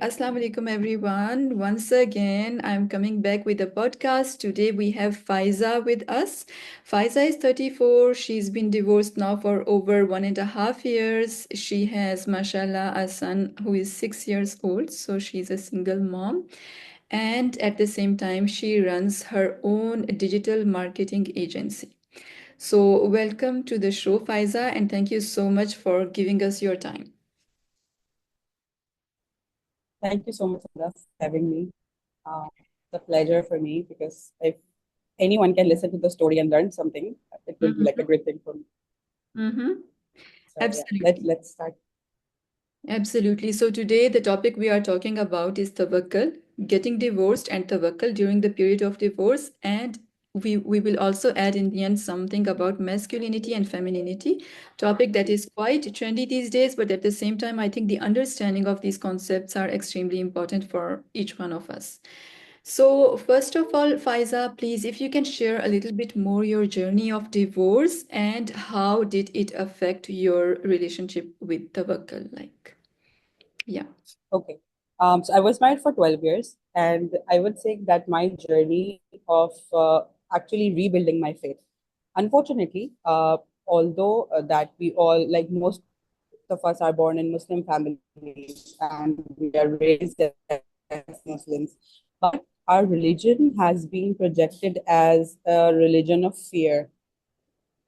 Assalamu alaikum everyone. Once again, I'm coming back with a podcast. Today we have Faiza with us. Faiza is 34. She's been divorced now for over 1.5 years. She has, mashallah, a son who is 6 years old. So she's a single mom. And at the same time, she runs her own digital marketing agency. So, welcome to the show, Faiza, and thank you so much for giving us your time. Thank you so much, Sadaf, for having me. It's a pleasure for me because if anyone can listen to the story and learn something, it will be like a Mhm. great thing for me. Mhm. So yeah, let's Absolutely. let's start. Absolutely. So today the topic we are talking about is tawakkul, getting divorced and tawakkul during the period of divorce. And we will also add in the end something about masculinity and femininity, topic that is quite trendy these days, but at the same time, I think the understanding of these concepts are extremely important for each one of us. So, first of all, Faiza, please, if you can share a little bit more your journey of divorce and how did it affect your relationship with tawakkul? Like, yeah. Okay. So I was married for 12 years, and I would say that my journey of actually rebuilding my faith. Unfortunately, although that we all, like most of us, are born in Muslim families and we are raised as Muslims, but our religion has been projected as a religion of fear.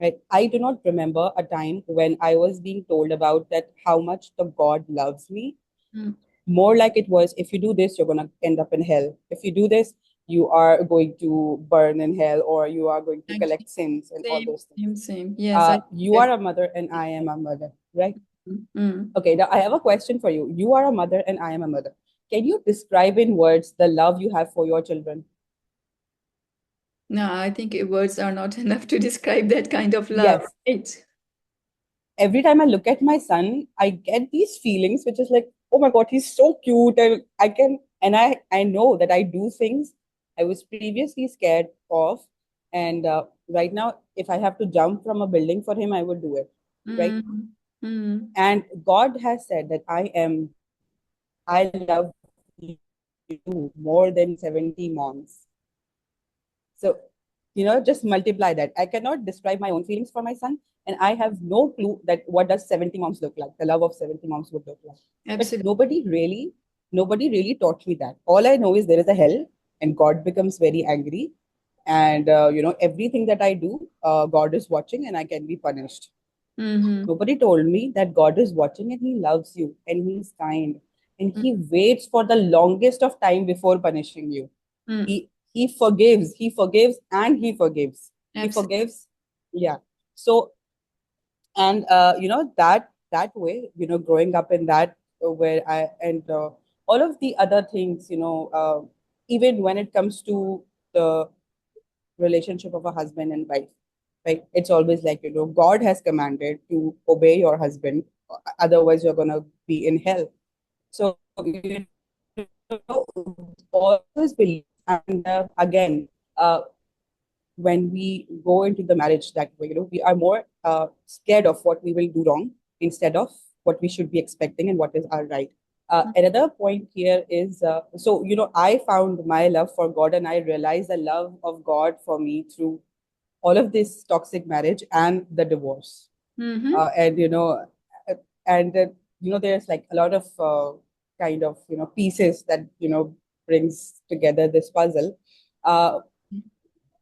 Right? I do not remember a time when I was being told about that how much the God loves me. Mm. More like it was, if you do this, you're going to end up in hell. If you do this, you are going to burn in hell, or you are going to Actually, collect sins and all same, those things. same. Yes, I You agree. are a mother and I am a mother, right? Mm. Okay, now I have a question for you. You are a mother and I am a mother. Can you describe in words the love you have for your children? No, I think words are not enough to describe that kind of love, Yes. right? Every time I look at my son, I get these feelings, which is like, oh my God, he's so cute. And I know that I do things I was previously scared of. And right now, if I have to jump from a building for him, I would do it. Right. Mm. Mm. And God has said that I love you more than 70 moms. So, just multiply that. I cannot describe my own feelings for my son, and I have no clue that what does 70 moms look like, the love of 70 moms would look like. But Absolutely. nobody really taught me that. All I know is there is a hell, and God becomes very angry, and everything that I do, God is watching, and I can be punished. Mm-hmm. Nobody told me that God is watching and He loves you and He's kind and He waits for the longest of time before punishing you. Mm-hmm. He forgives, and He Absolutely. forgives. Yeah. So, and that way, growing up in that, where I and all of the other things, even when it comes to the relationship of a husband and wife, right? It's always like, God has commanded to obey your husband, otherwise you're gonna be in hell. So, all those beliefs, and again, when we go into the marriage that way, we are more scared of what we will do wrong instead of what we should be expecting and what is our right. Another point here is, so I found my love for God, and I realized the love of God for me through all of this toxic marriage and the divorce. Mm-hmm. And uh, and there's like a lot of kind of pieces that brings together this puzzle. Uh,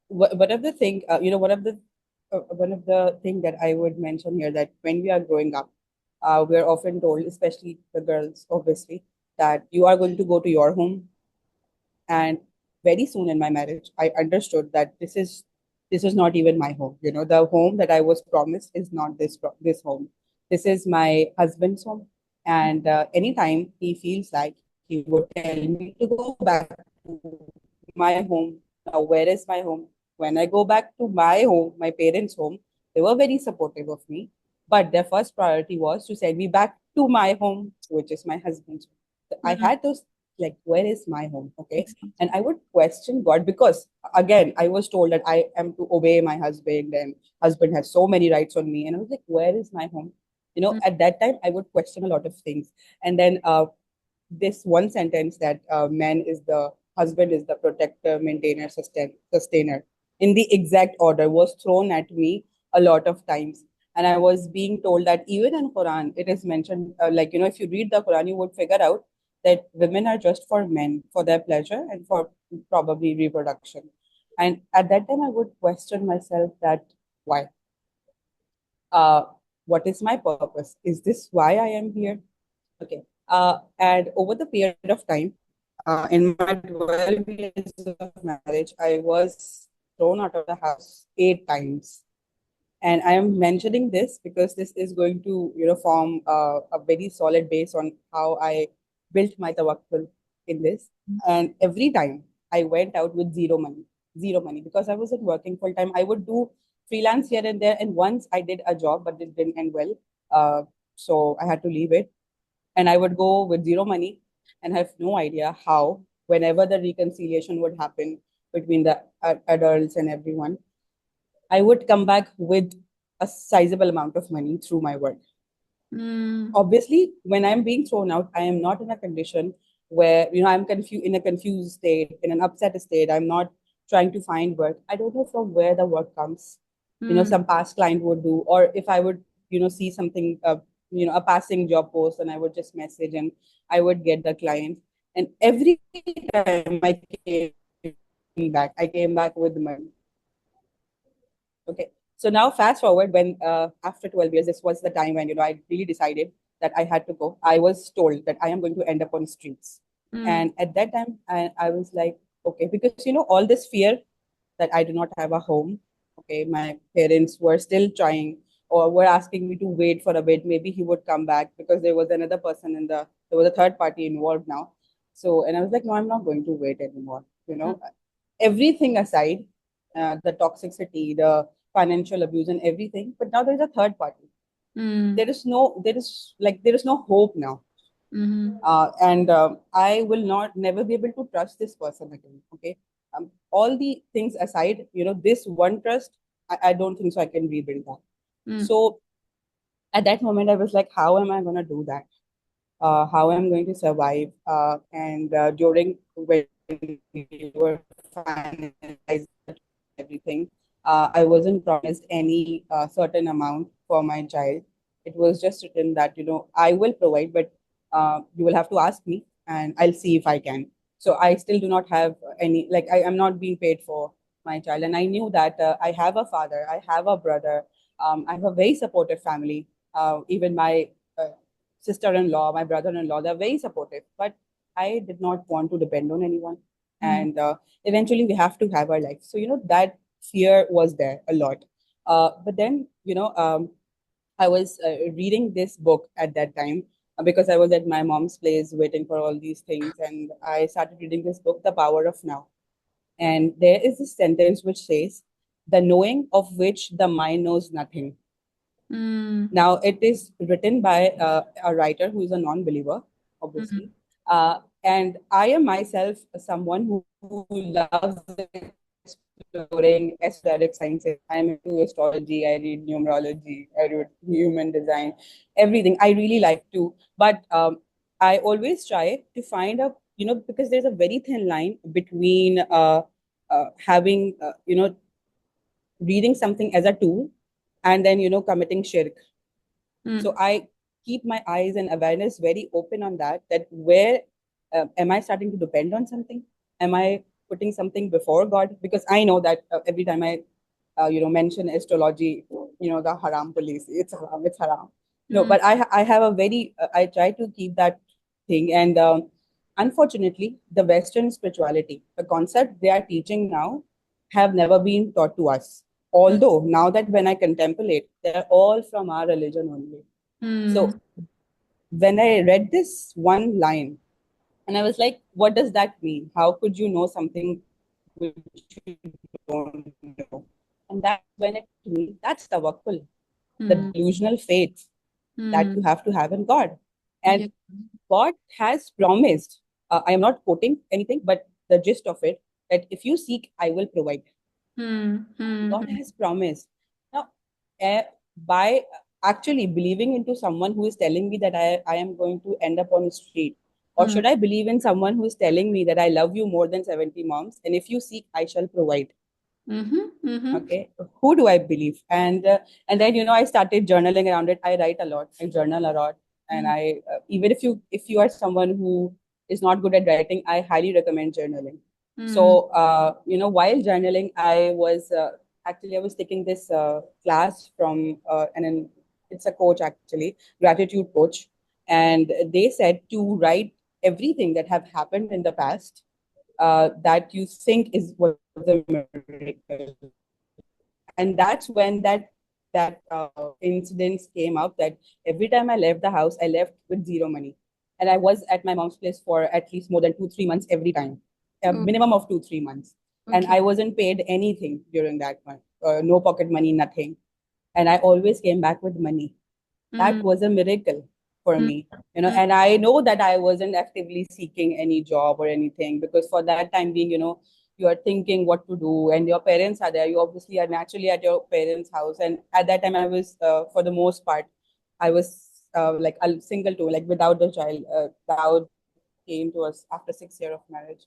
one of the thing one of the thing that I would mention here, that when we are growing up, we're often told, especially the girls, obviously, that you are going to go to your home. And very soon in my marriage, I understood that this is not even my home. The home that I was promised is not this home. This is my husband's home. And anytime he feels like, he would tell me to go back to my home. Now, where is my home? When I go back to my home, my parents' home, they were very supportive of me. But their first priority was to send me back to my home, which is my husband's home. So I Mm-hmm. had those, like, where is my home? Okay. And Exactly. I would question God because, again, I was told that I am to obey my husband, and husband has so many rights on me. And I was like, where is my home? At that time, I would question a lot of things. And then this one sentence that man is the husband is the protector, maintainer, sustainer, in the exact order was thrown at me a lot of times. And I was being told that even in Quran, it is mentioned, like, if you read the Quran, you would figure out that women are just for men, for their pleasure and for probably reproduction. And at that time, I would question myself that why? Uh, what is my purpose? Is this why I am here? Okay. And over the period of time, in my 12 years of marriage, I was thrown out of the house 8 times. And I am mentioning this because this is going to, form a very solid base on how I built my tawakkul in this. And every time I went out with zero money, because I wasn't working full time. I would do freelance here and there. And once I did a job, but it didn't end well. So I had to leave it, and I would go with zero money and have no idea how, whenever the reconciliation would happen between the adults and everyone, I would come back with a sizable amount of money through my work. Mm, Obviously, when I'm being thrown out, I am not in a condition where, I'm confused, in a confused state, in an upset state. I'm not trying to find work. I don't know from where the work comes. mm, Some past client would do, or if I would, see something, a passing job post, and I would just message and I would get the client. And every time I came back, I came back with money. Okay. So now fast forward, when after 12 years, this was the time when, I really decided that I had to go. I was told that I am going to end up on streets. And mm, at that time, I was like, okay, because, all this fear that I do not have a home. Okay. My parents were still trying, or were asking me to wait for a bit. Maybe he would come back, because there was another person there was a third party involved now. So, and I was like, no, I'm not going to wait anymore. Everything aside, the toxicity, the financial abuse, and everything. But now there's a third party. mm, There is no hope now. mhm, And I will not never be able to trust this person again. Okay. All the things aside, this one trust, I don't think so I can rebuild that. mm, So at that moment, I was like, how am I going to do that? How I'm going to survive. And during when we were finalizing the documents and everything, I wasn't promised any certain amount for my child. It was just written that, I will provide, but you will have to ask me, and I'll see if I can. So I still do not have any, like, I am not being paid for my child. And I knew that I have a father, I have a brother, I have a very supportive family. Even my sister-in-law, my brother-in-law, they're very supportive. But I did not want to depend on anyone. mm, And eventually we have to have our life. So, that fear was there a lot. But then, I was reading this book at that time, because I was at my mom's place waiting for all these things. And I started reading this book, The Power of Now. And there is this sentence which says, the knowing of which the mind knows nothing. mm, Now, it is written by a writer who is a non believer, mm, obviously. And I am myself someone who loves exploring esoteric sciences. I'm into astrology, I read numerology, I read human design, everything. I really like to. But I always try to find a, because there's a very thin line between having, reading something as a tool, and then, committing shirk. So mm, I keep my eyes and awareness very open on that where am I starting to depend on something? Am I putting something before God? Because I know that every time I, mention astrology, the haram police, it's haram, it's haram. No, mm, but I have a very, I try to keep that thing. And unfortunately, the Western spirituality, the concept they are teaching now, have never been taught to us. mm, Although now that when I contemplate, they're all from our religion only. mm, So when I read this one line, and I was like, what does that mean? How could you know something which you don't know? And that's when it hit me. That's tawakkul, the delusional mm, faith that you have to have mm. in God. And Yeah. God has promised, I am not quoting anything, but the gist of it, that if you seek, I will provide. Mm, mm, God mm, has promised. Now, by actually believing into someone who is telling me that I am going to end up on the street, Or should I believe in someone who is telling me that I love you more than 70 moms, and if you seek, I shall provide? Mm-hmm. Mm-hmm. Okay, who do I believe? And then I started journaling around it. I write a lot, I journal a lot. And I even if you are someone who is not good at writing, I highly recommend journaling. So Mm-hmm. while journaling, I was actually I was taking this class from and it's a coach, actually, gratitude coach. And they said to write everything that have happened in the past, that you think is was a miracle. And that's when that incidents came up, that every time I left the house, I left with zero money. And I was at my mom's place for at least more than 2-3 months every time, a Oh, minimum of 2-3 months. And okay. I wasn't paid anything during that month, no pocket money, nothing. And I always came back with money. That was a miracle for me. And I know that I wasn't actively seeking any job or anything, because for that time being, you are thinking what to do, and your parents are there. You obviously are naturally at your parents' house. And at that time, I was, for the most part, I was like a single too, like without the child. Dowd came to us after 6 years of marriage.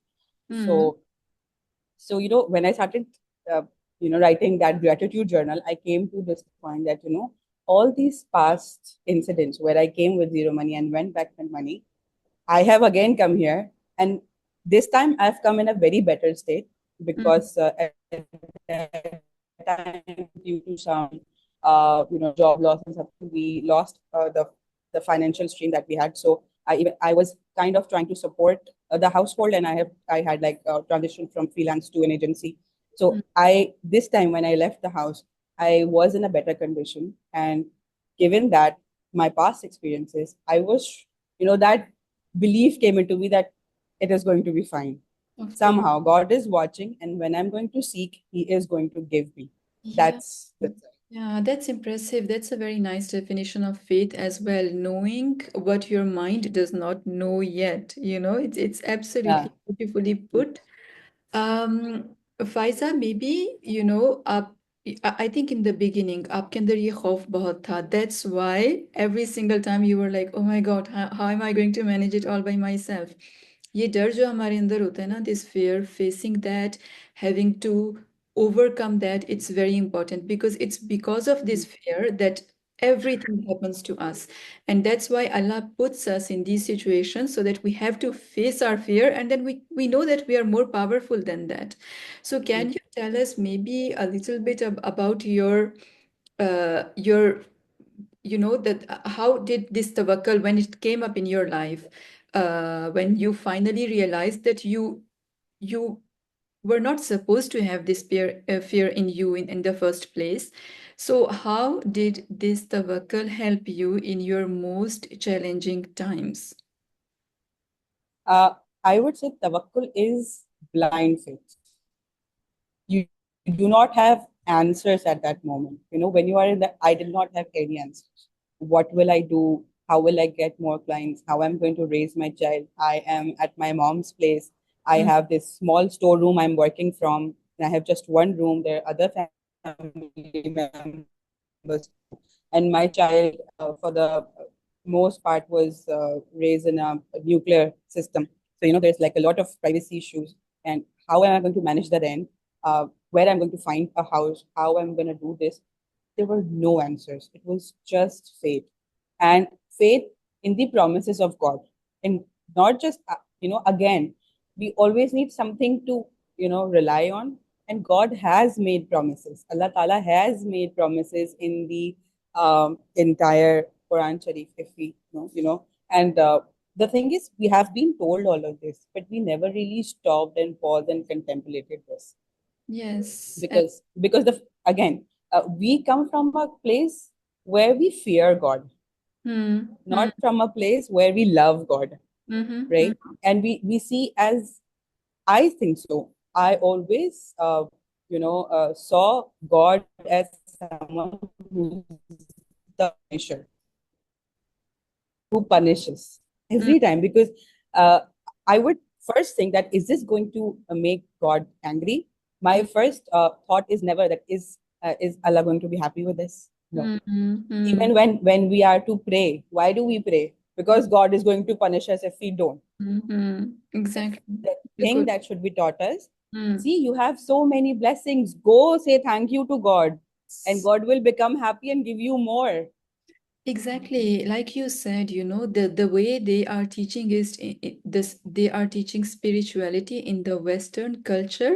Mm-hmm. So so when I started uh, writing that gratitude journal, I came to this point that all these past incidents where I came with zero money and went back with money, I have again come here. And this time I've come in a very better state, because at that time, due to some job loss and something, we lost the financial stream that we had. So I was kind of trying to support the household, and I had like transition from freelance to an agency. So I this time when I left the house, I was in a better condition. And given that my past experiences, I was, that belief came into me that it is going to be fine. Of course. Somehow God is watching, and when I'm going to seek, He is going to give me. Yeah. That's Yeah, that's impressive. That's a very nice definition of faith as well. Knowing what your mind does not know yet. It's absolutely yeah. beautifully put. Faiza, maybe, I think in the beginning, आपके अंदर ये खौफ बहुत था. That's why every single time you were like, oh my God, how am I going to manage it all by myself? ये डर जो हमारे अंदर होता है ना, this fear, facing that, having to overcome that, it's very important because it's because of this fear that everything happens to us. And that's why Allah puts us in these situations so that we have to face our fear and then we know that we are more powerful than that. So can you tell us maybe a little bit about your that how did this tawakkul when it came up in your life, when you finally realized that you were not supposed to have this fear in you in the first place. So how did this tawakkul help you in your most challenging times? Uh, I would say tawakkul is blind faith. You do not have answers at that moment. When you are in the, I did not have any answers. What will I do? How will I get more clients? How I'm going to raise my child? I am at my mom's place. I Mm, have this small storeroom I'm working from, and I have just one room. There are other family members too. And my child, for the most part, was raised in a nuclear system. So, there's like a lot of privacy issues. And how am I going to manage the rent? Where I'm going to find a house? How I'm going to do this? There were no answers. It was just faith, and faith in the promises of God. And not just, again, we always need something to, rely on. And God has made promises. Allah Ta'ala has made promises in the entire Quran Sharif, if we and the thing is, we have been told all of this, but we never really stopped and paused and contemplated this. yes. Because the again, we come from a place where we fear God, Hmm. Hmm. not from a place where we love God, Mm-hmm. right? Mm-hmm. And we see, as I think so. I always saw God as someone who's the punisher, who punishes every time. Because I would first think that, is this going to make God angry? My first thought is never that, is Allah going to be happy with this? No. Mm-hmm. Mm-hmm. Even when we are to pray, why do we pray? because God is going to punish us if we don't. Mm-hmm. The, Exactly. the thing Because that should be taught us, mm. see, you have so many blessings. Go say thank you to God, and God will become happy and give you more. Exactly, like you said, the way they are teaching is this they are teaching spirituality in the Western culture.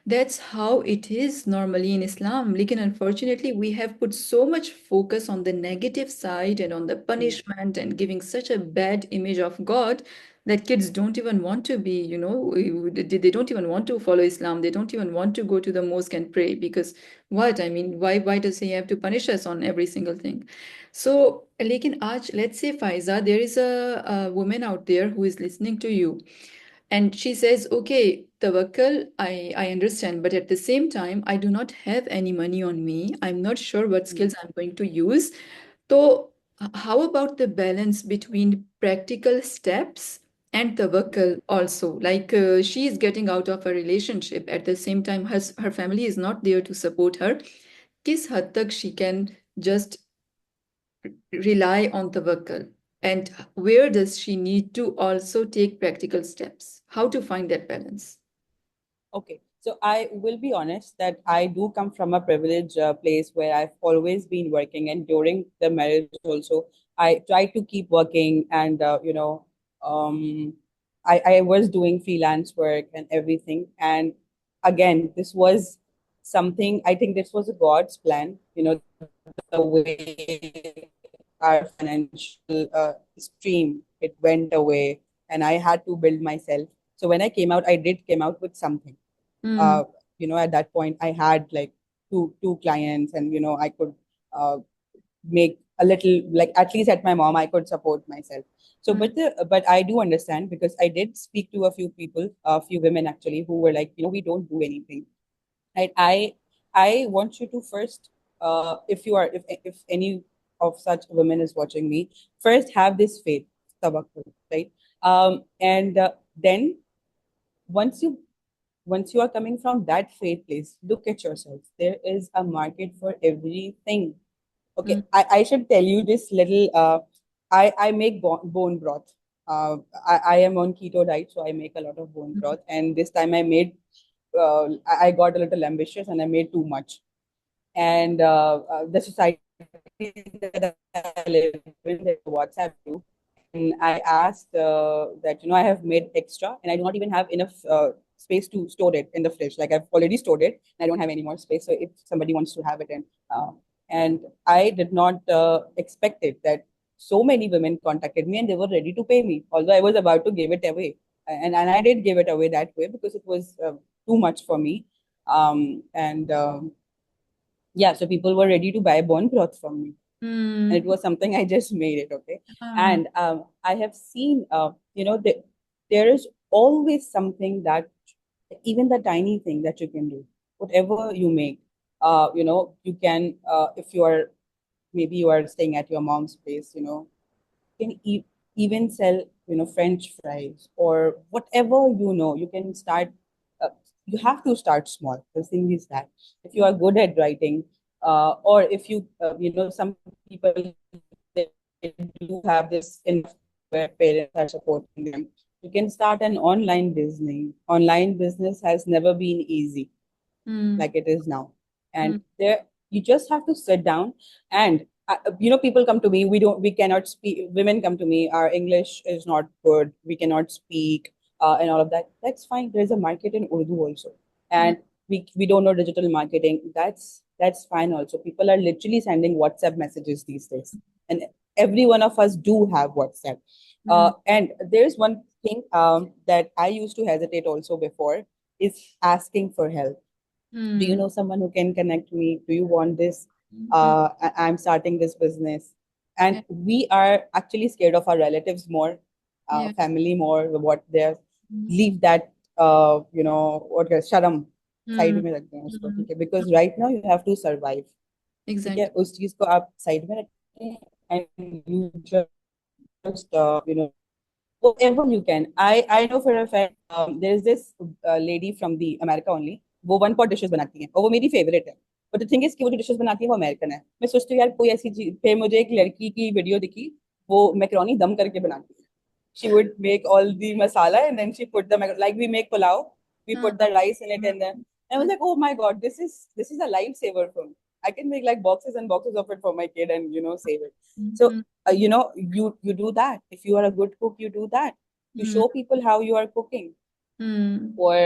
That's how it is normally in Islam. Like, and unfortunately, we have put so much focus on the negative side and on the Mm, punishment and giving such a bad image of God that kids don't even want to be, they don't even want to follow Islam. They don't even want to go to the mosque and pray because what? I mean, why does he have to punish us on every single thing? So, लेकिन आज let's say Faiza, there is a woman out there who is listening to you, and she says, "Okay, tawakkal, I understand, but at the same time, I do not have any money on me. I'm not sure what mm, skills I'm going to use. So, how about the balance between practical steps and tawakkal also? Like she is getting out of a relationship at the same time, her family is not there to support her. किस हद तक she can just rely on tawakkul? And where does she need to also take practical steps? How to find that balance? Okay, so I will be honest that I do come from a privileged place where I've always been working, and during the marriage also, I tried to keep working, and I was doing freelance work and everything. And again, this was something, I think this was a God's plan, the way our financial stream it went away, and I had to build myself. So when I came out, I did came out with something. Mm, uh, at that point I had like two clients, and I could uh, make a little, like at least at my mom I could support myself. So mm, but I do understand, because I did speak to a few people, a few women actually, who were like, we don't do anything, right? I want you to first, if you are, if any of such women is watching me, first have this faith, tawakkul, right? And then once you once you are coming from that faith place, look at yourself. There is a market for everything. Okay, mm, I should tell you this little. I make bone broth. I am on keto diet, so I make a lot of bone mm, broth. And this time I made, I got a little ambitious and I made too much. And the society that I live in, there's a WhatsApp group, and I asked that I have made extra, and I do not even have enough space to store it in the fridge. Like I've already stored it, and I don't have any more space. So if somebody wants to have it, and I did not expect it that so many women contacted me and they were ready to pay me, although I was about to give it away, and I did give it away that way because it was too much for me. And Yeah, so people were ready to buy bone broth from me, and it mm, was something I just made it. Okay, ah, and I have seen, there is always something that, even the tiny thing that you can do, whatever you make, you can, if you are, maybe you are staying at your mom's place, can even sell, French fries or whatever, you can start. uh, you have to start small. The thing is that if you are good at writing, or if you, some people, they do have this enough where parents are supporting them, you can start an online business has never been easy mm, like it is now. And mm, there, you just have to sit down, and people come to me, we cannot speak, women come to me, our English is not good, we cannot speak, and all of that. That's fine, there's a market in Urdu also. mm, And we don't know digital marketing, that's fine also. People are literally sending WhatsApp messages these days, and every one of us do have WhatsApp. mm, And there's one thing that I used to hesitate also before, is asking for help. Do you mm, know someone who can connect me? Do you want this? mm, I'm starting this business. yeah, And we are actually scared of our relatives more, yeah, family more, what they're, mm, leave that, what sharam side mm, में रख दें उसको, mm, ठीक है, because right now you have to survive. ठीक है, exactly. उस चीज को आप साइड में रखें, and you just whatever you can. I know for a fact, there is this lady from the America only. वो वन पॉट डिशेस बनाती हैं और वो मेरी फेवरेट है. बट द थिंग इज कि वो जो डिशेस बनाती है वो अमेरिकन है. मैं सोचती हूँ यार, कोई ऐसी चीज, फिर मुझे एक लड़की की वीडियो दिखी, वो macaroni दम करके बनाती है. She would make all the masala and then she put the like we make pulao, we put the rice in it, and then and I was like, oh my god, this is a lifesaver for me. I can make like boxes and boxes of it for my kid and save it. So you do that. If you are a good cook, you do that. You show people how you are cooking. Or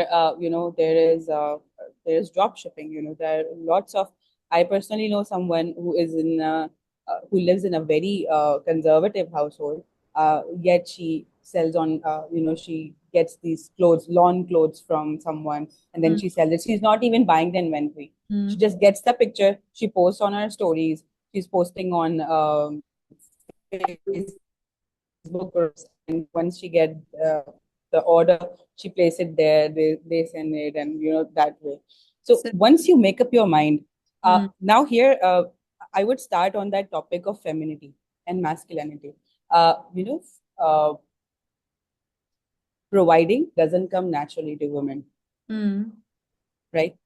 there is drop shipping. There are lots of. I personally know someone who lives in a very conservative household, yet she sells on, she gets these clothes, lawn clothes from someone, and then she sells it. She's not even buying the inventory. She just gets the picture, she posts on her stories, she's posting on Facebook groups, and once she get the order, she place it there. They send it, and that way. So So, once you make up your mind, mm, now here I would start on that topic of femininity and masculinity. Providing doesn't come naturally to women, mm, right?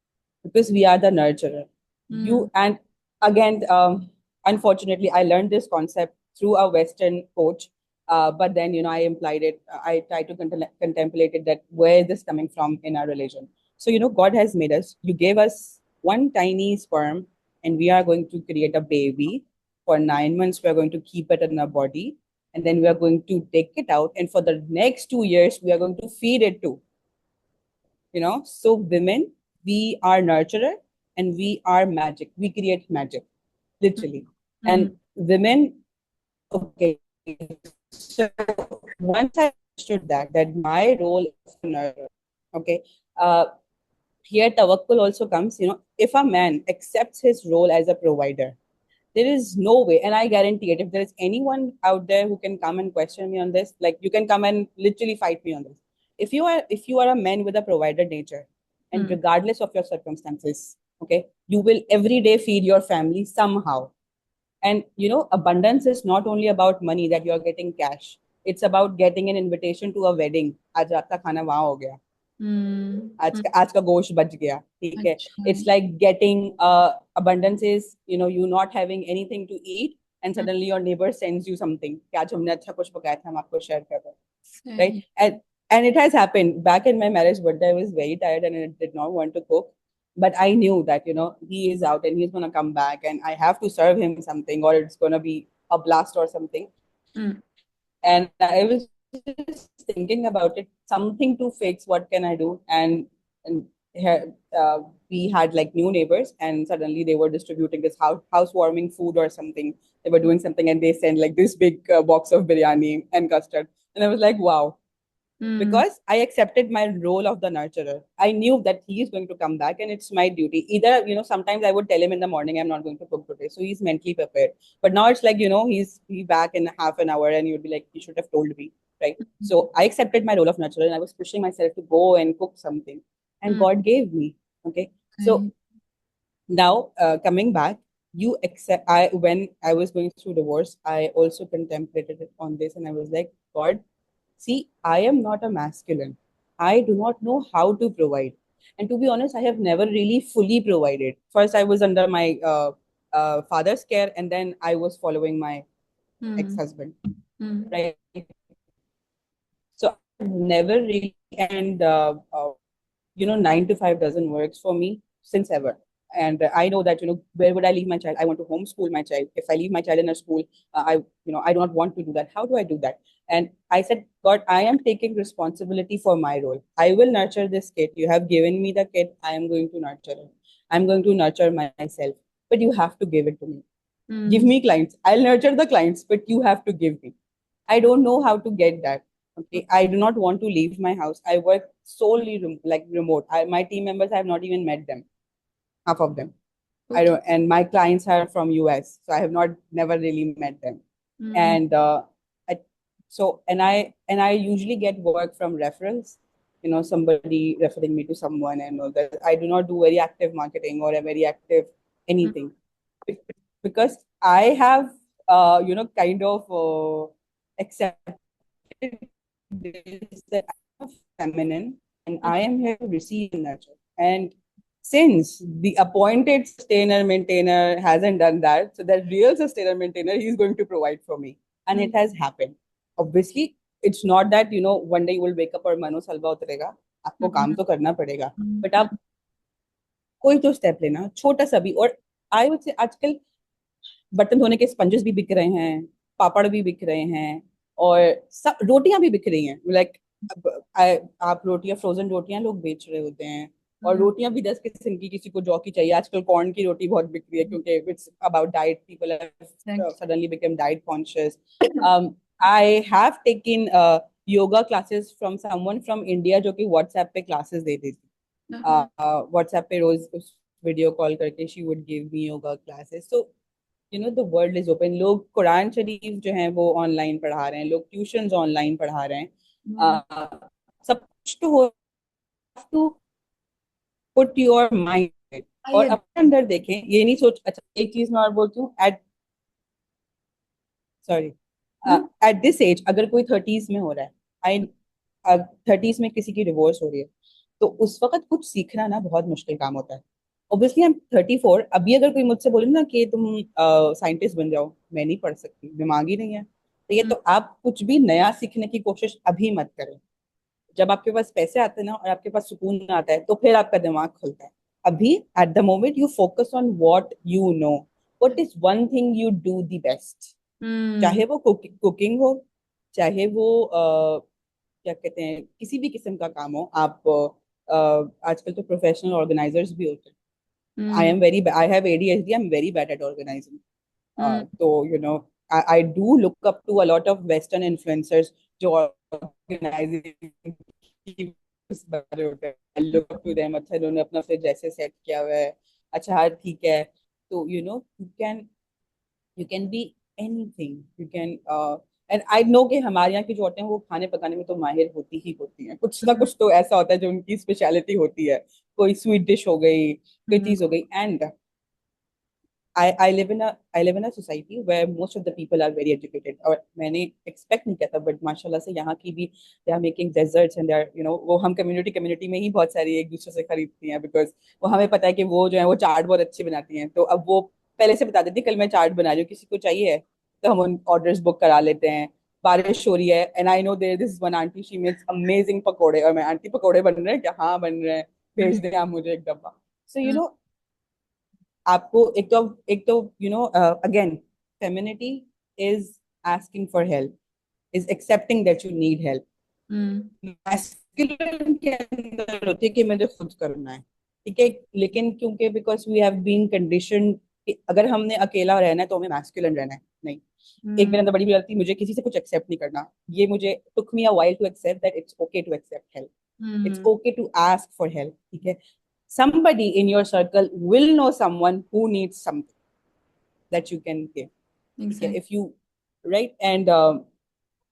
Because we are the nurturer. mm, And again, unfortunately, I learned this concept through a Western coach. But then, I implied it. I tried to contemplate it, that where is this coming from in our religion? So, God has made us. You gave us one tiny sperm, and we are going to create a baby. For 9 months, we are going to keep it in our body. And then we are going to take it out. And for the next 2 years, we are going to feed it to. So women, we are nurturer and we are magic. We create magic, literally. mm, And women, okay. So once I understood that my role is to nurture, okay. Here tawakkul also comes. If a man accepts his role as a provider, there is no way, and I guarantee it, if there is anyone out there who can come and question me on this, like you can come and literally fight me on this. If you are a man with a provider nature, and mm, regardless of your circumstances, okay, you will every day feed your family somehow. And abundance is not only about money, that you're getting cash. It's about getting an invitation to a wedding. आज रात का खाना वहां हो गया. mm, आज का गोश्त बच गया. ठीक है. अच्छा, It's like getting abundance is you not having anything to eat, and mm, suddenly your neighbor sends you something कि आज हमने अच्छा कुछ पकाया था, हम आपको share कर रहे हैं. Right? सही. And it has happened back in my marriage birthday. I was very tired and I did not want to cook, but I knew that he is out and he's going to come back and I have to serve him something, or it's going to be a blast or something. Mm, And I was just thinking about it, something to fix. What can I do? And here, we had like new neighbors, and suddenly they were distributing this housewarming food or something. They were doing something, and they sent like this big box of biryani and custard. And I was like, wow, mm, because I accepted my role of the nurturer. I knew that he is going to come back and it's my duty. Either, sometimes I would tell him in the morning, I'm not going to cook today. So he's mentally prepared. But now it's like, he's back in half an hour and you'd be like, you should have told me. Right. So I accepted my role of nurturer and I was pushing myself to go and cook something. And mm, God gave me. Okay. So सही. now coming back, you accept I when I was going through divorce, I also contemplated it on this and I was like, God, see, I am not a masculine. I do not know how to provide. And to be honest, I have never really fully provided. First, I was under my father's care, and then I was following my Mm, ex-husband, mm, right? So I have never really, and 9 to 5 doesn't work for me since ever. And I know that, where would I leave my child? I want to homeschool my child. If I leave my child in a school, I do not want to do that. How do I do that? And I said, God, I am taking responsibility for my role. I will nurture this kid. You have given me the kid. I am going to nurture it. I'm going to nurture myself, but you have to give it to me. Give mm, me clients. I'll nurture the clients, but you have to give me. I don't know how to get that. Okay. I do not want to leave my house. I work solely like remote. My team members, I have not even met them, half of them. I okay. don't, and my clients are from US, so I have not never really met them. Mm, And I, and I usually get work from referrals. Somebody referring me to someone, and all that. I do not do very active marketing or a very active mm, anything because I have kind of accepted this, that I'm feminine and mm, I am here to receive and nurture. And since the appointed sustainer maintainer hasn't done that, so that real sustainer maintainer, he's going to provide for me. and it has happened. Obviously, it's not that one day you will wake up और मनो सलबा उतरेगा. आपको काम तो करना पड़ेगा, but आप कोई तो स्टेप लेना छोटा सा भी. और आई वुड से आजकल बर्तन धोने के स्पंजेस भी बिक रहे हैं, पापड़ भी बिक रहे हैं, और सब रोटियां भी बिक रही हैं. लाइक आप रोटियां, फ्रोजन रोटियां लोग बेच रहे होते हैं. और रोटियां भी 10 किस्म की, किसी को जौ की चाहिए. आजकल कॉर्न की रोटी बहुत बिक रही है क्योंकि it's about diet. People have suddenly become diet conscious. I have taken yoga classes from someone from India जो कि व्हाट्सएप पे क्लासेस देती थी. व्हाट्सएप पे रोज उस वीडियो कॉल करके she would give me yoga classes. So the world is open. लोग कुरान शरीफ जो है वो ऑनलाइन पढ़ा रहे हैं, लोग ट्यूशंस ऑनलाइन पढ़ा रहे हैं. सब कुछ तो हो, टू पुट योर माइंड. और अपने अंदर देखें, ये नहीं सोच. अच्छा, एक चीज मैं और बोलती हूँ. सॉरी, एट दिस एज अगर कोई थर्टीज में हो रहा है, आई थर्टीज में किसी की डिवोर्स हो रही है, तो उस वक्त कुछ सीखना ना बहुत मुश्किल काम होता है. Obviously I am 34. अभी अगर कोई मुझसे बोले ना कि तुम साइंटिस्ट बन जाओ, मैं नहीं पढ़ सकती, दिमाग ही नहीं है. तो ये, तो आप कुछ भी नया सीखने की कोशिश अभी मत करें. जब आपके पास पैसे आते हैं ना और आपके पास सुकून आता है, तो फिर आपका दिमाग खुलता है. अभी at the moment you focus on what you know. What is one thing you do the best? चाहे वो कुकिंग हो, चाहे वो क्या कहते हैं, किसी भी किस्म का काम हो. आप आजकल तो प्रोफेशनल ऑर्गेनाइजर्स भी होते हैं. I have ADHD. I am very bad at organising. तो I do look up to a lot of western influencers जो ऑर्गेनाइजिंग की बारे होते हैं. I look up to them. अच्छा, इन्होंने अपना फिर जैसे सेट किया हुआ है. अच्छा, हाँ, ठीक है. तो you can be anything. You can. And I know कि हमारे यहाँ की जो औरतें हैं वो खाने पकाने में तो माहिर होती ही होती हैं. कुछ ना कुछ तो ऐसा होता है जो उनकी स्पेशलिटी होती है. कोई स्वीट डिश हो गई, कोई चीज हो गई. And I live in a society where most of the people are very educated. और मैंने expect नहीं किया था, but माशाल्लाह से यहाँ की भी they are making desserts and they are, वो हम community में ही बहुत सारी एक दूसरे से खरीदती हैं, because वो हमें पता है कि वो जो है वो चाट बहुत अच्छी बनाती हैं. तो अब वो पहले से बता देती, कल मैं चाट बना रही हूँ, किसी को चाहिए है, तो हम उन ऑर्डर्स बुक करा लेते हैं. बारिश हो रही है and I know there this one aunty, she makes amazing पकोड़े. और मैं, आंटी पकोड़े बन रहे हैं क्या? हाँ बन रहे हैं, भेज दें आप मुझे एक डब्बा. सो आपको एक तो again, femininity is asking for help, is accepting that you need help. Masculine के अंदर होती है कि मुझे खुद करना है, ठीक है. लेकिन क्योंकि because we have been condition, अगर हमने अकेला रहना है तो हमें मैस्कुलिन रहना है. नहीं. एक मेरे अंदर बड़ी गलती, मुझे किसी से कुछ एक्सेप्ट नहीं करना. ये मुझे took me a while to accept that it's okay to accept help. It's okay to ask for help, ठीक है. Somebody in your circle will know someone who needs something that you can give. ठीक है, if you, right. And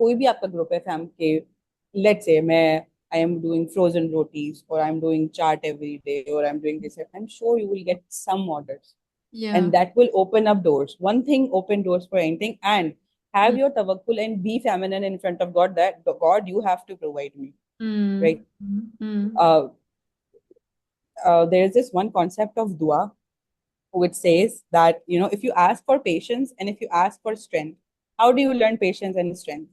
कोई भी आपका group है fam के, let's say मैं, I am doing frozen rotis, or I'm doing chaat every day, or I'm doing this, I'm sure you will get some orders. And that will open up doors. One thing open doors for anything. And have your tawakkul and be feminine in front of God, that God, you have to provide me, right. uh, there's this one concept of dua which says that, if you ask for patience and if you ask for strength, how do you learn patience and strength?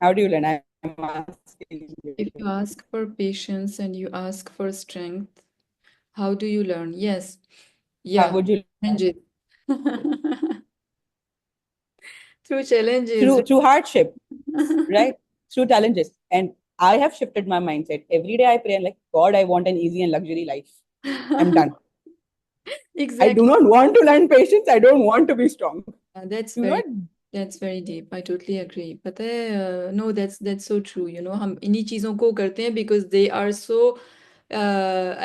How do you learn? I'm asking If you. you ask for patience and you ask for strength, how do you learn? Yes. How Yeah. would you learn? Challenges. Through challenges. Through hardship, right? Through challenges. And I have shifted my mindset. Every day I pray and like, God, I want an easy and luxury life. I'm done. I do Exactly. not want to learn patience. I don't want to be strong. That's Do very not. That's very deep. I totally agree. पता है, no, that's so true. हम इन्हीं चीज़ों को करते हैं because they are so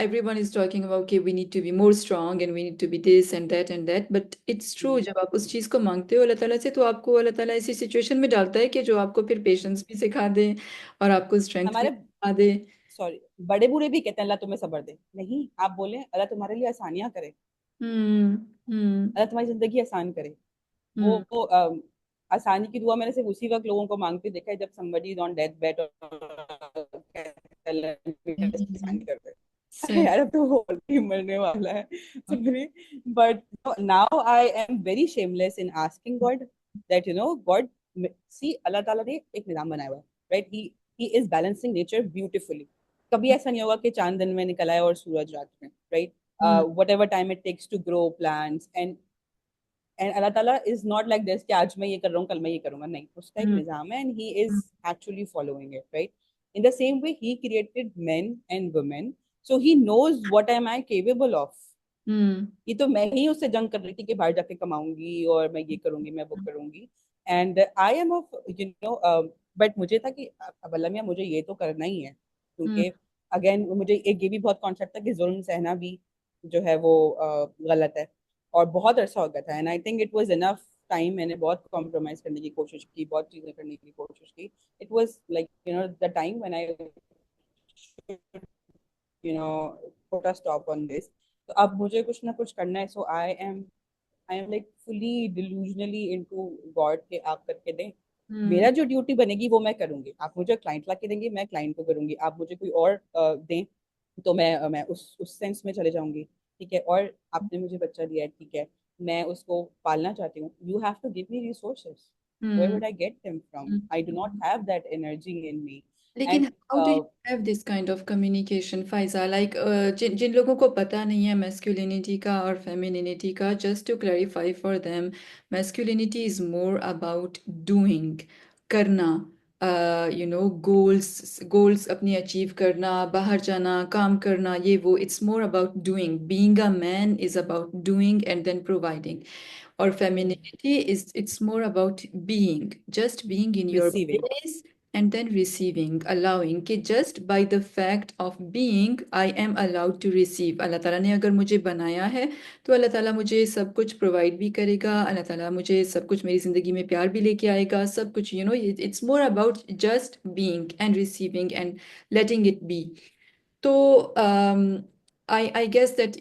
everyone is talking about okay, we need to be more strong and we need to be this and that. But it's true, जब आप उस चीज़ को मांगते हो अल्लाह ताला से, तो आपको अल्लाह ताला ऐसी सिचुएशन में डालता है कि जो आपको फिर पेशेंस भी सिखा दे और आपको स्ट्रेंथ भी हमारे, सिखा दे. सॉरी, बड़े बूढ़े भी कहते हैं अल्लाह तुम्हें सब्र दे. नहीं, आप बोले अल्लाह तुम्हारे लिए आसानियां करे, हम्म. हम्म. अल्लाह तुम्हारी जिंदगी आसान करे. वो हम्म. आसानी की दुआ मैंने सिर्फ उसी वक्त लोगों को मांगते देखा है जब somebody is on death bed और आसानी कर दे. अरे सही. यार, अब तो वो ही मरने वाला है. Sorry, but now I am very shameless in asking God that God, see, Allah Taala ने एक निजाम बनाया हुआ है, right? He is balancing nature beautifully. कभी ऐसा नहीं होगा कि चांद दिन में निकला है और सूरज रात में, right? mm, Whatever time it takes to grow plants, and Allah Ta'ala is not like this कि आज मैं ये कर रहा हूँ कल मैं ये करूंगा, नहीं, उसका एक mm, निजाम है, and he is mm, actually following it, right? In the same way he created men and women, so he knows what am I capable of. mm, ये तो मैं ही उससे जंग कर रही थी कि बाहर जाके कमाऊंगी और मैं ये करूंगी मैं वो करूंगी, and I am of but मुझे था कि अब अल्लाह मियां मुझे ये तो करना ही है, mm, क्योंकि अगेन मुझे एक ये भी बहुत कॉन्सेप्ट था कि जुल्म सहना भी जो है वो गलत है, और बहुत अरसा हो गया था, and I think it was enough time, मैंने बहुत कॉम्प्रोमाइज करने की कोशिश की, बहुत चीजें करने की कोशिश की, it was like the time when I put a stop on this, तो अब मुझे कुछ ना कुछ करना है, so I am like fully delusionally into God के आप करके दें, mm, मेरा जो ड्यूटी बनेगी वो मैं करूंगी, आप मुझे क्लाइंट ला के देंगे मैं क्लाइंट को करूंगी, आप मुझे कोई और दें तो मैं उस सेंस में चले जाऊंगी, ठीक है, और आपने मुझे बच्चा दिया है, ठीक है, मैं उसको पालना चाहती हूँ, you have to give me resources, where mm, would I get them from, mm. I do not have that energy in me, लेकिन and how do you have this kind of communication Faiza, like जिन जिन लोगों को पता नहीं है masculinity का और फेमिनिनिटी का, just to clarify for them, masculinity is more about doing, करना, गोल्स गोल्स अपनी अचीव करना, बाहर जाना, काम करना, ये वो, it's more about doing, being a man is about doing and then providing, or femininity is it's more about being, just being in your receiving, place and then receiving, allowing कि just by the fact of being I am allowed to receive. अल्लाह ताला ने अगर मुझे बनाया है तो अल्लाह ताला मुझे सब कुछ प्रोवाइड भी करेगा, अल्लाह ताला मुझे सब कुछ, मेरी ज़िंदगी में प्यार भी लेके आएगा, सब कुछ, it's more about just being and receiving and letting it be. So I guess that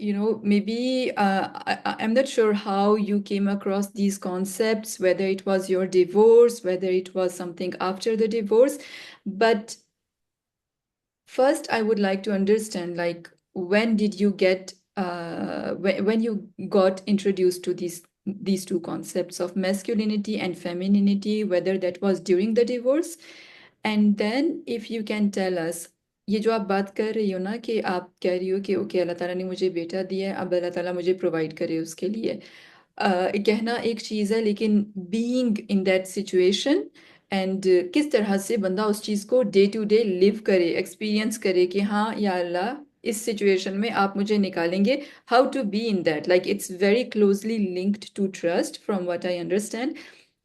maybe I'm not sure how you came across these concepts, whether it was your divorce, whether it was something after the divorce, but first I would like to understand, like, when did you get when you got introduced to these two concepts of masculinity and femininity, whether that was during the divorce, and then if you can tell us, ये जो आप बात कर रही हो ना, कि आप कह रही हो कि ओके अल्लाह ताला ने मुझे बेटा दिया है, अब अल्लाह ताला मुझे प्रोवाइड करे उसके लिए, कहना एक चीज़ है, लेकिन being in that situation and किस तरह से बंदा उस चीज़ को डे टू डे लिव करे, एक्सपीरियंस करे कि हाँ या अल्लाह इस सिचुएशन में आप मुझे निकालेंगे, how to be in that, like it's very closely linked to trust from what I understand.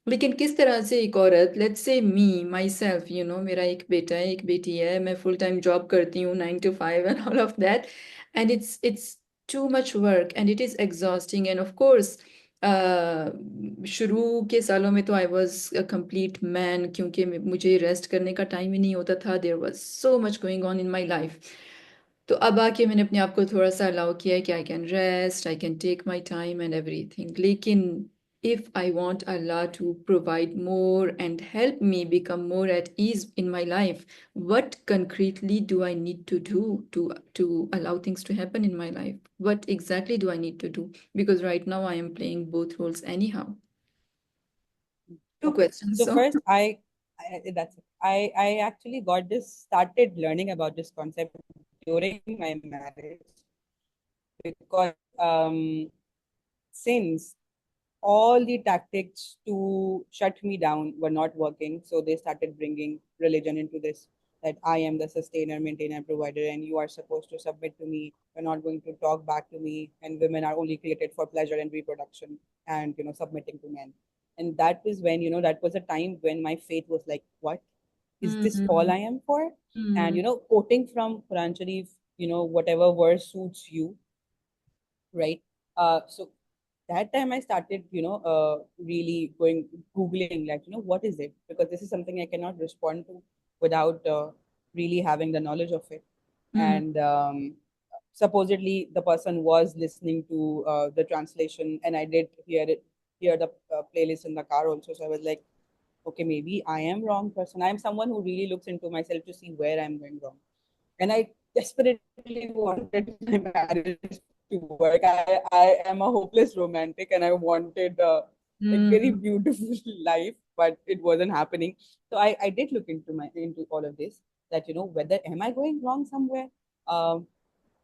लेकिन किस तरह से एक औरत, let's say me my self, मेरा एक बेटा है, एक बेटी है, मैं फुल टाइम जॉब करती हूँ, 9 to 5 and all of that, and it's too much work and it is exhausting, end of course शुरू के सालों में तो I was a complete man, क्योंकि मुझे रेस्ट करने का टाइम ही नहीं होता था, there was so much going on in my life. तो अब आके मैंने अपने आप को थोड़ा सा अलाउ किया है कि I can rest, I can take my time and everything, लेकिन if I want Allah to provide more and help me become more at ease in my life, what concretely do I need to do to allow things to happen in my life? What exactly do I need to do? Because right now I am playing both roles anyhow. Two okay, questions. so So, first that's it. I actually got this started learning about this concept during my marriage, because since all the tactics to shut me down were not working, so they started bringing religion into this, that I am the sustainer, maintainer, provider, and you are supposed to submit to me, you're not going to talk back to me, and women are only created for pleasure and reproduction, and submitting to men. And that was when, that was a time when my faith was like, what is this all mm, I am for? And mm, quoting from Quran Sharif, whatever verse suits you, right? So that time I started, really going googling, like, what is it? Because this is something I cannot respond to without really having the knowledge of it. mm, And supposedly the person was listening to the translation, and I did hear the playlist in the car also. So I was like, okay, maybe I am wrong person. I am someone who really looks into myself to see where I'm going wrong, and I desperately wanted my marriage to work. I am a hopeless romantic, and I wanted like very Mm. beautiful life, but it wasn't happening. So I did look into all of this, that whether am I going wrong somewhere. um,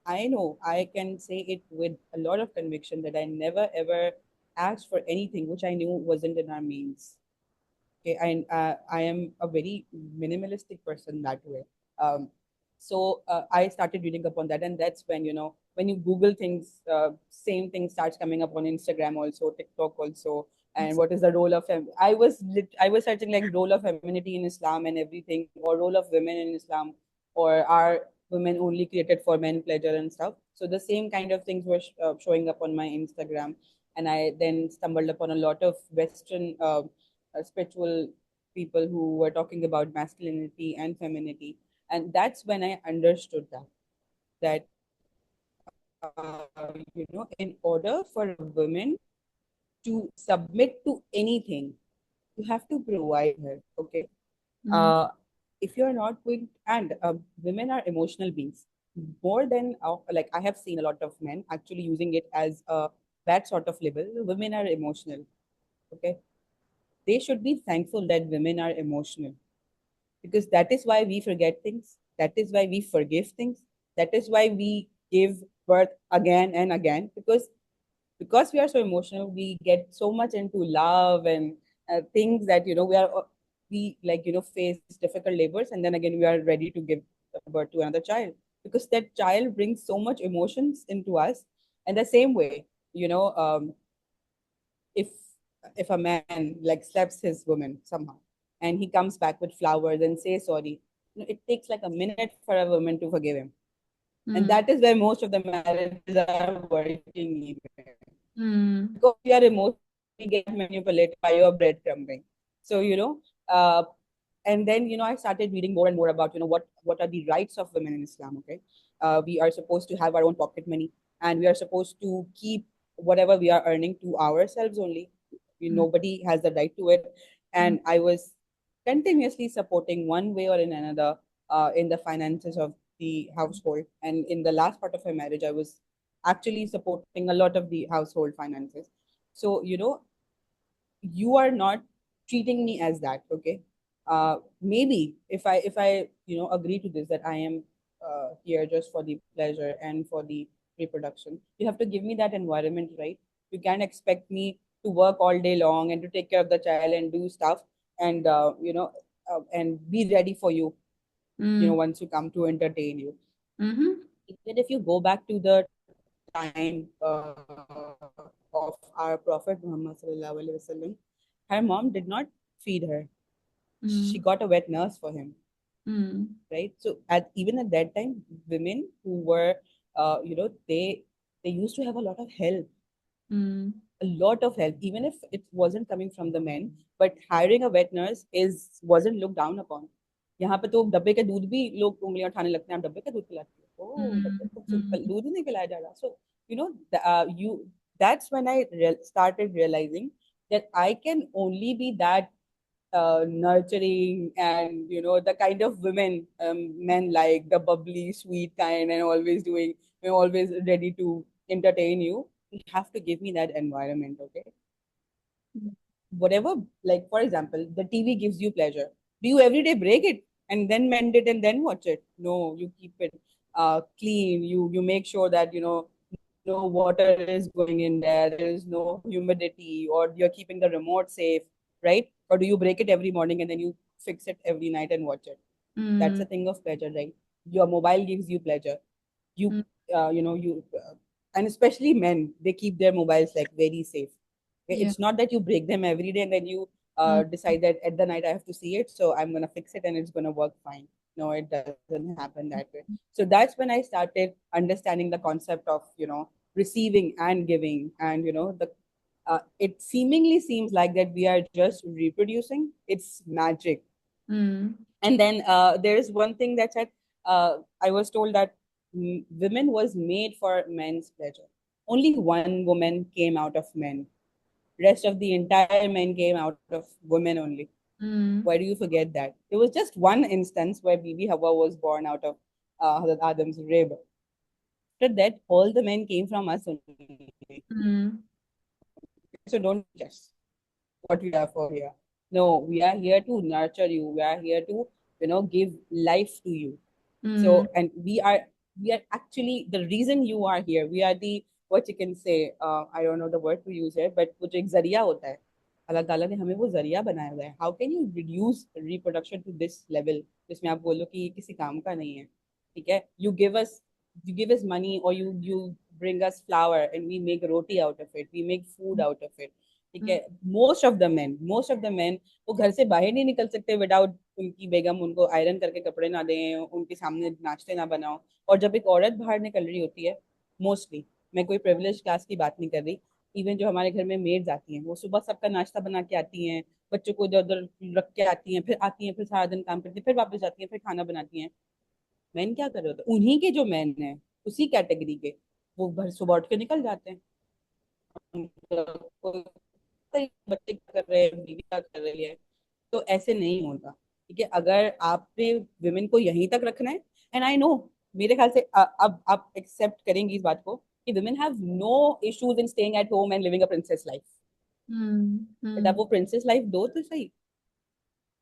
I know I can say it with a lot of conviction that I never ever asked for anything which I knew wasn't in our means. Okay, and I am a very minimalistic person that way. So I started reading up on that, and that's when when you Google things, same thing starts coming up on Instagram also, TikTok also. And what is the role of I was searching like role of femininity in Islam and everything, or role of women in Islam, or are women only created for men pleasure and stuff. So the same kind of things were showing up on my Instagram, and I then stumbled upon a lot of Western spiritual people who were talking about masculinity and femininity. And that's when I understood that in order for a woman to submit to anything, you have to provide her. Okay. Mm. uh, if you're not going, and women are emotional beings more than like I have seen a lot of men actually using it as a bad sort of label. Women are emotional. Okay. They should be thankful that women are emotional, because that is why we forget things, that is why we forgive things, that is why we give birth again and again, because we are so emotional, we get so much into love and things that we like face difficult labors, and then again we are ready to give birth to another child, because that child brings so much emotions into us. And the same way, you know um, if if a man like slaps his woman somehow, and he comes back with flowers and says sorry, it takes like a minute for a woman to forgive him. And Mm. that is where most of the marriages are working even, because we are Mm. emotional, we get manipulated by your breadcrumbing. So and then I started reading more and more about what are the rights of women in Islam. Okay. We are supposed to have our own pocket money, and we are supposed to keep whatever we are earning to ourselves only. Mm. Nobody has the right to it. And I was continuously supporting one way or in another in the finances of the household. And in the last part of my marriage, I was actually supporting a lot of the household finances. So you are not treating me as that. Okay. Maybe if I agree to this, that I am here just for the pleasure and for the reproduction, you have to give me that environment, right? You can't expect me to work all day long and to take care of the child and do stuff, and and be ready for you, Mm. once you come to entertain you. Mhm. Even if you go back to the time of our Prophet Muhammad sallallahu alaihi wasallam, her mom did not feed her. She got a wet nurse for him, Mm. right? So even at that time, women who were, they used to have a lot of help, Mm. a lot of help, even if it wasn't coming from the men. But hiring a wet nurse is wasn't looked down upon. यहाँ पे तो डब्बे के दूध भी लोग उंगलियां उठाने लगते हैं, आप डब्बे का दूध पिलाती हो, ओ डब्बे Mm. का Mm. दूध ही नहीं पिलाया जा रहा. So you that's when I started realizing that I can only be that nurturing, and the kind of women men like, the bubbly sweet kind, and always doing, always ready to entertain you. You have to give me that environment. Okay. Whatever, like for example, the TV gives you pleasure. Do you every day break it and then mend it and then watch it? No, you keep it clean. You make sure that no water is going in there, there is no humidity, or you're keeping the remote safe, right? Or do you break it every morning and then you fix it every night and watch it? That's a Mm. thing of pleasure, right? Your mobile gives you pleasure. You Mm. you and especially men, they keep their mobiles like very safe. Okay, Yeah. it's not that you break them every day and then you Mm. decide that at the night I have to see it, so I'm gonna fix it and it's gonna work fine. No, it doesn't happen that way. So that's when I started understanding the concept of receiving and giving. And it seemingly seems like that we are just reproducing. It's magic. Mm. And then there is one thing that said, I was told that women was made for men's pleasure. Only one woman came out of men. Rest of the entire men came out of women only. Why Mm. do you forget that? There was just one instance where Bibi Hawa was born out of Hazrat Adam's rib. After that, all the men came from us only. Mm. So don't judge us. what we are for here. No, we are here to nurture you. We are here to, give life to you. Mm, So, and we are actually the reason you are here. We are the, what you can say, I don't know the word to use here, but वो जो एक जरिया होता है, अल्लाह ताला ने हमें वो जरिया बनाया हुआ है. How can you reduce reproduction to this level जिसमें आप बोलो कि ये किसी काम का नहीं है. ठीक है, you give us money, or you bring us flour and we make roti out of it, we make food out of it. ठीक है, mm, most of the man वो घर से बाहर नहीं निकल सकते विदाउट उनकी बेगम उनको आयरन करके कपड़े ना दें, उनके सामने नाश्ते ना बनाओ. और जब एक औरत बाहर निकल रही होती है, मोस्टली, मैं कोई प्रिविलेज क्लास की बात नहीं कर रही, इवन जो हमारे घर में मेड्स आती हैं वो सुबह सबका नाश्ता बना के आती हैं, बच्चों को इधर उधर रख के आती हैं, फिर सारा दिन काम करती हैं, फिर वापस जाती हैं, फिर खाना बनाती हैं. मैन क्या कर रहे होते हैं? उन्हीं के जो मैन हैं, उसी कैटेगरी के, वो घर सुबह उठ के निकल जाते हैं. कोई बच्चे क्या कर रहे हैं, बीवी क्या कर रही है. तो ऐसे नहीं होता. ठीक है, अगर आपने विमेन को यहीं तक रखना है, एंड आई नो, मेरे ख्याल से अब आप एक्सेप्ट करेंगी इस बात को कि women have no issues in staying at home and living a princess life. mm, but आप mm. वो प्रिंसेस लाइफ दो तो सही.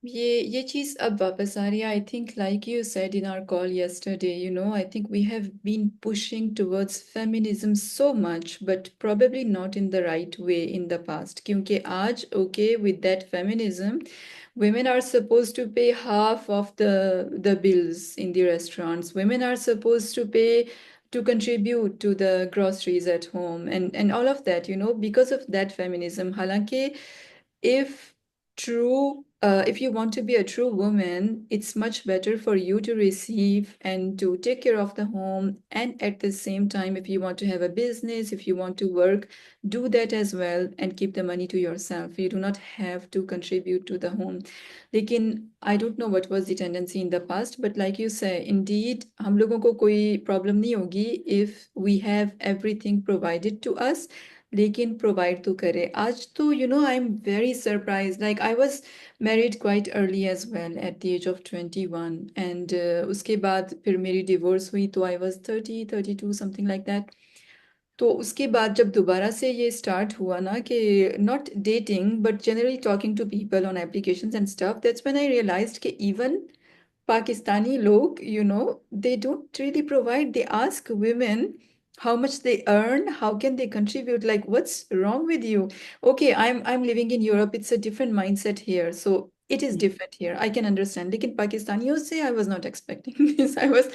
ये चीज अब वापस आ रही है. I think like you said in our call yesterday, I think we have been pushing towards feminism so much, but probably not in the right way in the past. क्योंकि आज, okay, with that feminism, women are supposed to pay half of the bills in the restaurants. Women are supposed to pay, to contribute to the groceries at home, and all of that, because of that feminism. हालांकि if if you want to be a true woman, it's much better for you to receive and to take care of the home. And at the same time, if you want to have a business, if you want to work, do that as well and keep the money to yourself. You do not have to contribute to the home. लेकिन I don't know what was the tendency in the past, but like you say, indeed, हम लोगों को कोई problem नहीं होगी if we have everything provided to us. लेकिन provide तो करे. आज तो I am very surprise. Like I was married quite early as well at the age of 21, and उसके बाद फिर मेरी डिवोर्स हुई तो I was 30 32 something like that. तो उसके बाद जब दोबारा से ये स्टार्ट हुआ ना कि not dating but generally talking to people on applications and stuff, that's when I realised कि even Pakistani log, they don't really provide. They ask women how much they earn, how can they contribute? Like, what's wrong with you? Okay, I'm living in Europe. It's a different mindset here. So it is different here. I can understand. लेकिन पाकिस्तानियों से I was not expecting this. I was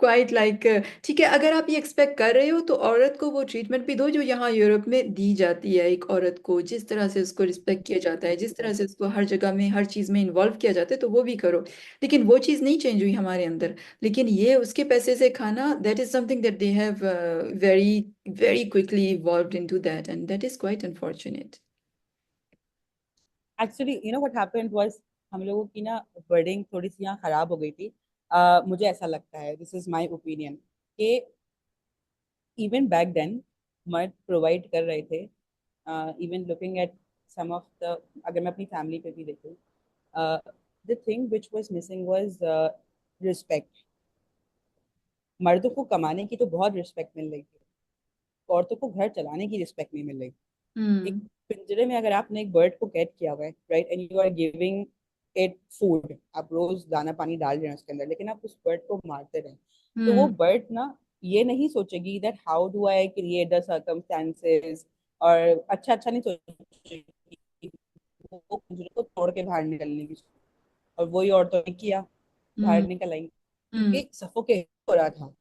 quite like, ठीक है, अगर आप ये expect कर रहे हो तो औरत को वो ट्रीटमेंट भी दो जो यहाँ यूरोप में दी जाती है. एक औरत को जिस तरह से उसको रिस्पेक्ट किया जाता है, जिस तरह से उसको हर जगह में हर चीज़ में इन्वॉल्व किया जाता है, तो वो भी करो. लेकिन वो चीज़ नहीं चेंज हुई हमारे अंदर. लेकिन ये उसके पैसे से खाना, that is something that they have very very quickly evolved into that, and that is quite unfortunate. Actually what happened was, हम लोगों की ना वर्डिंग थोड़ी सी यहाँ खराब हो गई थी. मुझे ऐसा लगता है, दिस इज माय ओपिनियन, कि इवन बैक देन मर्द प्रोवाइड कर रहे थे. Even looking at some of the, अगर मैं अपनी फैमिली पे भी देखूँ, the thing which was missing was respect. मर्दों को कमाने की तो बहुत रिस्पेक्ट मिल रही थी, औरतों को घर चलाने की रिस्पेक्ट नहीं मिल रही. एक हम्म. पिंजरे में अगर आपने एक बर्ड को कैद किया हुआ है, right, and you are giving it food, आप रोज दाना पानी डाल रहे हैं उसके अंदर, लेकिन आप उस बर्ड को मारते रहे, तो वो हम्म. बर्ड ना ये नहीं सोचेगी that how do I create the circumstances, और अच्छा अच्छा नहीं सोचेगी, वो पिंजरे को तोड़ के बाहर निकलने की. और वही औरतों ने किया, बाहर हम्म. निकल आई, हम्म. क्योंकि सफोकेट हो रहा था.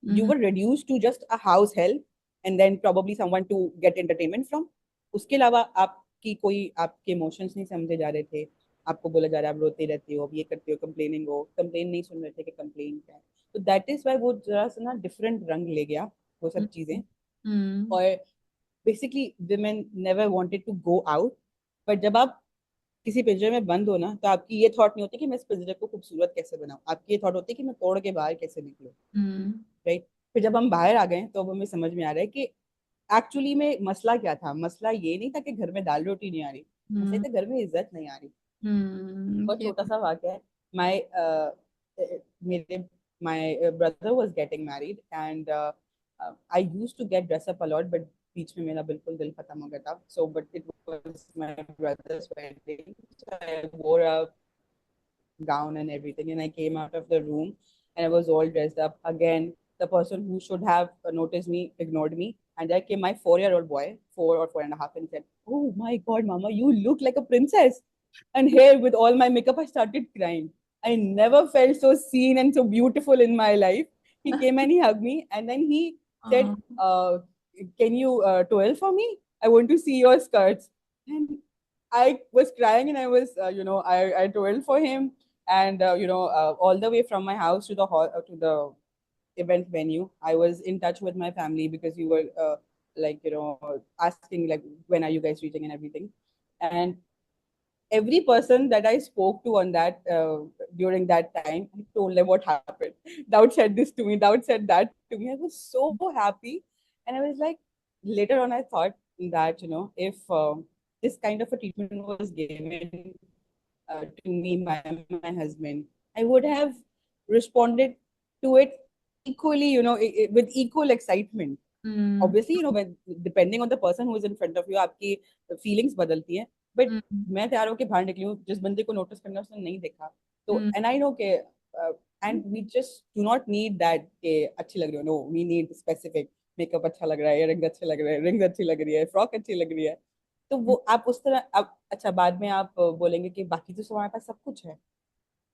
You hmm. were reduced to just a house help and then probably someone to get entertainment from. उसके अलावा आपकी कोई आपके इमोशंस नहीं समझे जा रहे थे. आपको बोला जा रहा है आप रोते रहते हो, अब ये करते हो, कंप्लेनिंग हो, कंप्लेन नहीं सुन रहे थे कि कंप्लेन क्या है. तो दैट इज वाई वो जरा सा ना डिफरेंट रंग ले गया, वो सब चीजें. हम्म. और basically women never wanted to go out. But जब आप किसी पिंजरे में बंद हो ना, तो आपकी ये थॉट नहीं होती कि मैं इस पिंजरे को खूबसूरत कैसे बनाऊं, आपकी ये थॉट होती है कि मैं तोड़ के बाहर कैसे निकलूं. हम्म. राइट. फिर जब हम बाहर आ गए तो अब हमें समझ में आ रहा है कि एक्चुअली में मसला क्या था. मसला ये नहीं था कि घर में दाल रोटी नहीं आ रही, मसला हम्म. था घर में इज्जत नहीं आ रही. बहुत ये. छोटा सा वाक्य है. माय मेरे my brother was getting married and I used to get dress up a lot, but बीच में मेरा बिल्कुल दिल खत्म हो गया था. So but it was my brother's wedding. So I wore a gown and everything, and I came out of the room and I was all dressed up. Again, the person who should have noticed me ignored me. And there came my 4-year-old boy, 4 or 4.5, and said, "Oh my God, Mama, you look like a princess." And here, with all my makeup, I started crying. I never felt so seen and so beautiful in my life. He came and he hugged me, and then he said, Uh, "Can you twirl for me? I want to see your skirts." And I was crying, and I was, I twirled for him, and all the way from my house to the hall, to the event venue. I was in touch with my family because you were asking like when are you guys reaching and everything. And every person that I spoke to on that during that time, I told them what happened. Dowd said this to me. Dowd said that to me. I was so happy, and I was like, later on, I thought that if this kind of a treatment was given to me by my husband, I would have responded to it equally, with equal excitement. mm, Obviously, when depending on the person who is in front of you, आपकी feelings बदलती हैं. But mm, मैं तैयार होके बाहर निकली हूँ, जिस बंदे को नोटिस करना उसने नहीं देखा, तो mm, and I know कि and we just do not need that कि अच्छी लग रही हो. No, we need specific makeup अच्छा लग रहा है, इयररिंग्स अच्छे लग रहे हैं, रिंग्स अच्छी लग रही है, फ्रॉक अच्छी लग रही है. तो वो आप उस तरह अब अच्छा बाद में आप बोलेंगे कि बाकी तो हमारे पास सब कुछ है.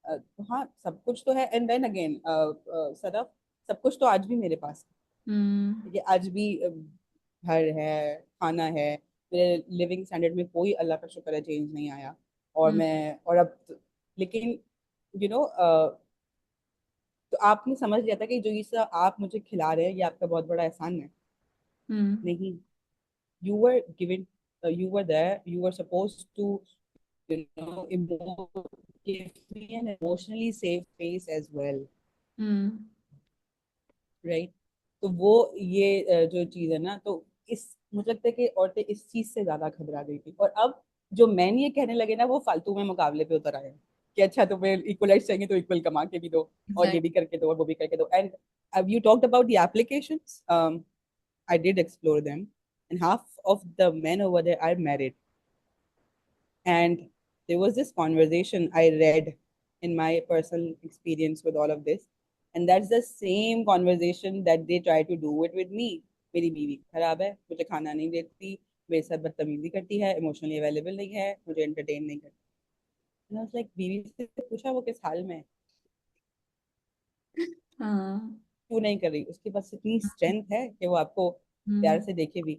तो हाँ, सब कुछ तो है. एंड देन अगेन सदफ, सब कुछ तो आज भी मेरे पास है. mm, ये आज भी घर है, खाना है, मेरे लिविंग स्टैंडर्ड में कोई अल्लाह का शुक्र है चेंज नहीं आया. और mm, मैं और अब लेकिन यू नो तो आपने समझ लिया था कि जो ये सब आप मुझे खिला रहे हैं ये आपका बहुत बड़ा एहसान है. mm, नहीं, you were given, you were there, you were supposed to give me an emotionally safe space as well. mm, right. तो वो ये जो चीज है ना, तो इस मुझे लगता है कि औरतें इस चीज से ज्यादा घबरा गई थी. और अब जो मैन ये कहने लगे ना, वो फालतू में मुकाबले पे उतर आए हैं कि अच्छा तुम्हें इक्वलाइज चाहिए तो इक्वल कमा के भी दो, और ये exactly. भी करके दो और वो भी करके दो. एंड अब you talked about the applications. I did explore them, and half of the men over there are married. And there was this conversation I read in my personal experience with all of this. And that's the same conversation that they try to do it with me. मेरी बीवी खराब है, मुझे खाना नहीं देती, मेरे साथ बदतमीजी करती है, इमोशनली अवेलेबल नहीं है, मुझे एंटरटेन नहीं करती. And I was like, बीवी से पूछा वो किस हाल में है? हाँ. क्यों नहीं कर रही? उसके पास इतनी स्ट्रेंथ है कि वो आपको प्यार Mm, से देखे भी.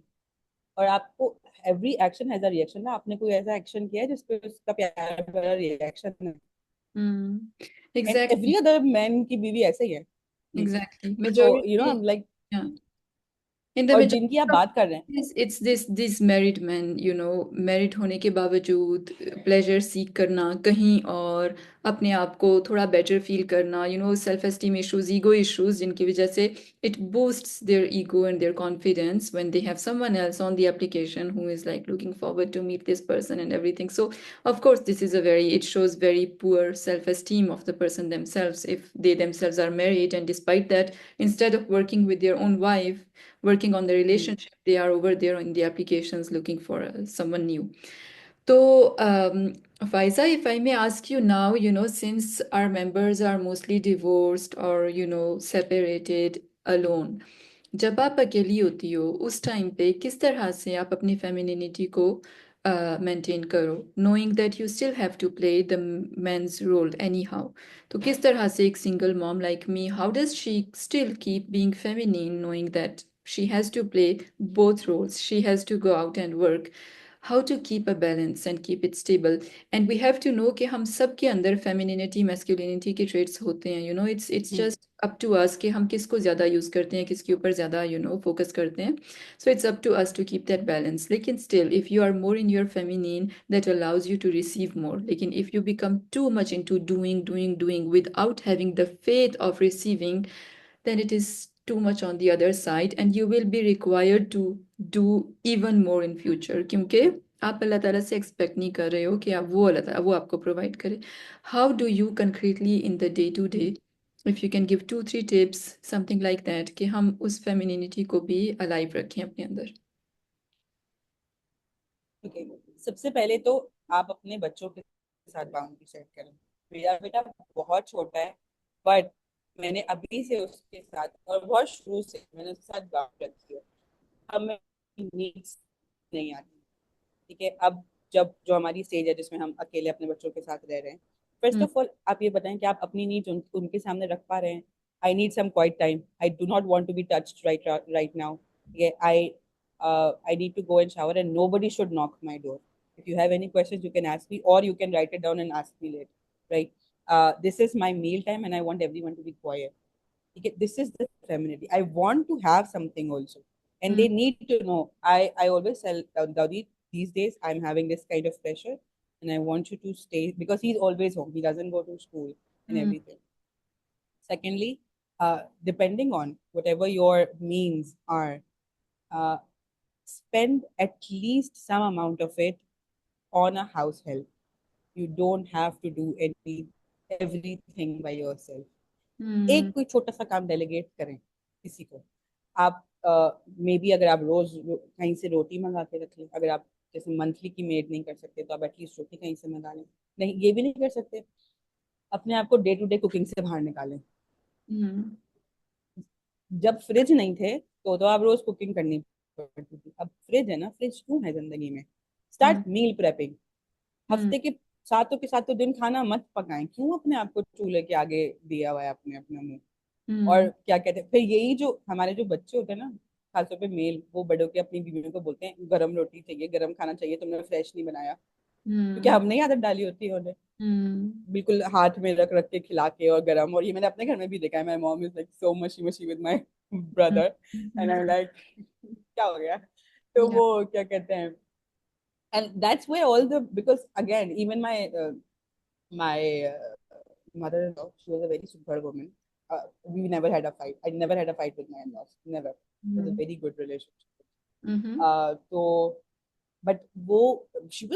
और आपको every action has a reaction ना. आपने कोई ऐसा एक्शन किया है जिसपे उसका प्यार भरा रिएक्शन है? mm. And every Exactly, other man की बीवी ऐसे ही है. exactly. तो आई Majority, am like, yeah. In the और majority जिनकी आप of बात कर रहे हैं. cases, it's this married men, married होने के बावजूद pleasure seek करना कहीं और अपने आप को थोड़ा better feel करना, self esteem issues, ego issues जिनकी वजह से it boosts their ego and their confidence when they have someone else on the application who is like looking forward to meet this person and everything. So of course this is it shows very poor self esteem of the person themselves if they themselves are married, and despite that, instead of working with their own wife, working on the hmm, relationship, they are over there in the applications looking for someone new. So, Faiza, if I may ask you now, since our members are mostly divorced or, separated, alone, जब आप अकेली होती हो उस time पे किस तरह से आप अपनी फेमिनिनिटी को मेंटेन करो, knowing that you still have to play the men's role anyhow. तो किस तरह से एक single mom like me, how does she still keep being feminine knowing that she has to play both roles, she has to go out and work, how to keep a balance and keep it stable. And we have to know कि हम सब के अंदर femininity masculinity के traits होते हैं, it's hmm, just up to us कि हम किसको ज़्यादा यूज़ करते हैं, किसके ऊपर ज़्यादा फोकस करते हैं. So it's up to us to keep that balance. लेकिन still if you are more in your feminine, that allows you to receive more. लेकिन if you become too much into doing without having the faith of receiving, then it is too much on the other side and you will be required to do even more in future, क्योंकि आप अल्लाह ताला से expect नहीं कर रहे हो कि आप वो अल्लाह ताला वो आपको प्रोवाइड करे. How do you concretely in the day to day, if you can give 2 3 tips, something like that, कि हम उस फेमिनिनिटी को भी अलाइव रखें अपने अंदर. ओके. सबसे पहले तो आप अपने बच्चों के साथ बाउंड्री सेट करें। मेरा बेटा बहुत छोटा है, बट मैंने अभी से उसके साथ, और बहुत शुरू से मैंने उसके साथ बात रखी है। हमें नीड्स नहीं आती, ठीक है। अब जब जो हमारी स्टेज है जिसमें हम अकेले अपने बच्चों के साथ रह रहे हैं, फर्स्ट हम्म ऑफ ऑल आप ये बताएं कि आप अपनी नीड्स उनके सामने रख पा रहे हैं। I need some quiet time, I do not want to be touched right now, ठीक है। I need to go and shower and nobody should knock my door. If you have any questions you can ask me, or you can write it down and ask me later, right? This is my meal time and I want everyone to be quiet. Okay, this is the femininity. I want to have something also, and hmm they need to know. I always tell Daudi, these days I'm having this kind of pressure, and I want you to stay because he's always home. He doesn't go to school and hmm everything. Secondly, depending on whatever your means are, uh, spend at least some amount of it on a house help. You don't have to do any everything by yourself. हम्म एक कोई छोटा सा काम delegate करें किसी को। आप may be अगर आप रोज कहीं से रोटी मंगा के रख लें, अगर आप जैसे मंथली की मेड नहीं कर सकते तो आप एटलीस्ट रोटी कहीं से मंगा लें। नहीं, ये भी नहीं कर सकते, अपने आप को डे टू डे कुकिंग से बाहर निकालें। हम्म जब फ्रिज नहीं थे तो आप रोज कुकिंग करनी पड़ती थी। अब फ्रिज है ना, फ्रिज क्यों है जिंदगी में? स्टार्ट हम्म मील प्रेपिंग। हम्म हफ्ते के सातों के सातों दिन खाना मत पकाएं, क्यों अपने आप को चूल्हे के आगे दिया हुआ है अपने अपने मुंह। और हम्म क्या कहते हैं फिर, यही जो हमारे जो बच्चे होते हैं ना, खासतौर पे मेल, वो बड़ों के अपनी बीवियों को बोलते हैं गरम रोटी चाहिए, गरम खाना चाहिए, तुमने फ्रेश नहीं बनाया। क्योंकि हम्म हमने ही आदत डाली होती है उन्हें, हम्म बिल्कुल हाथ में रख रख के खिला के और गरम। और ये मैंने अपने घर में भी देखा है। My mom is like so मशी मशी with my brother, and I am like क्या हो गया। तो yeah. वो क्या कहते हैं, and that's where all the, because again even my mother-in-law, she was a very super woman. We never had a fight. I never had a fight with my in-laws, never. It was a hmm very good relationship. हम्म तो but वो she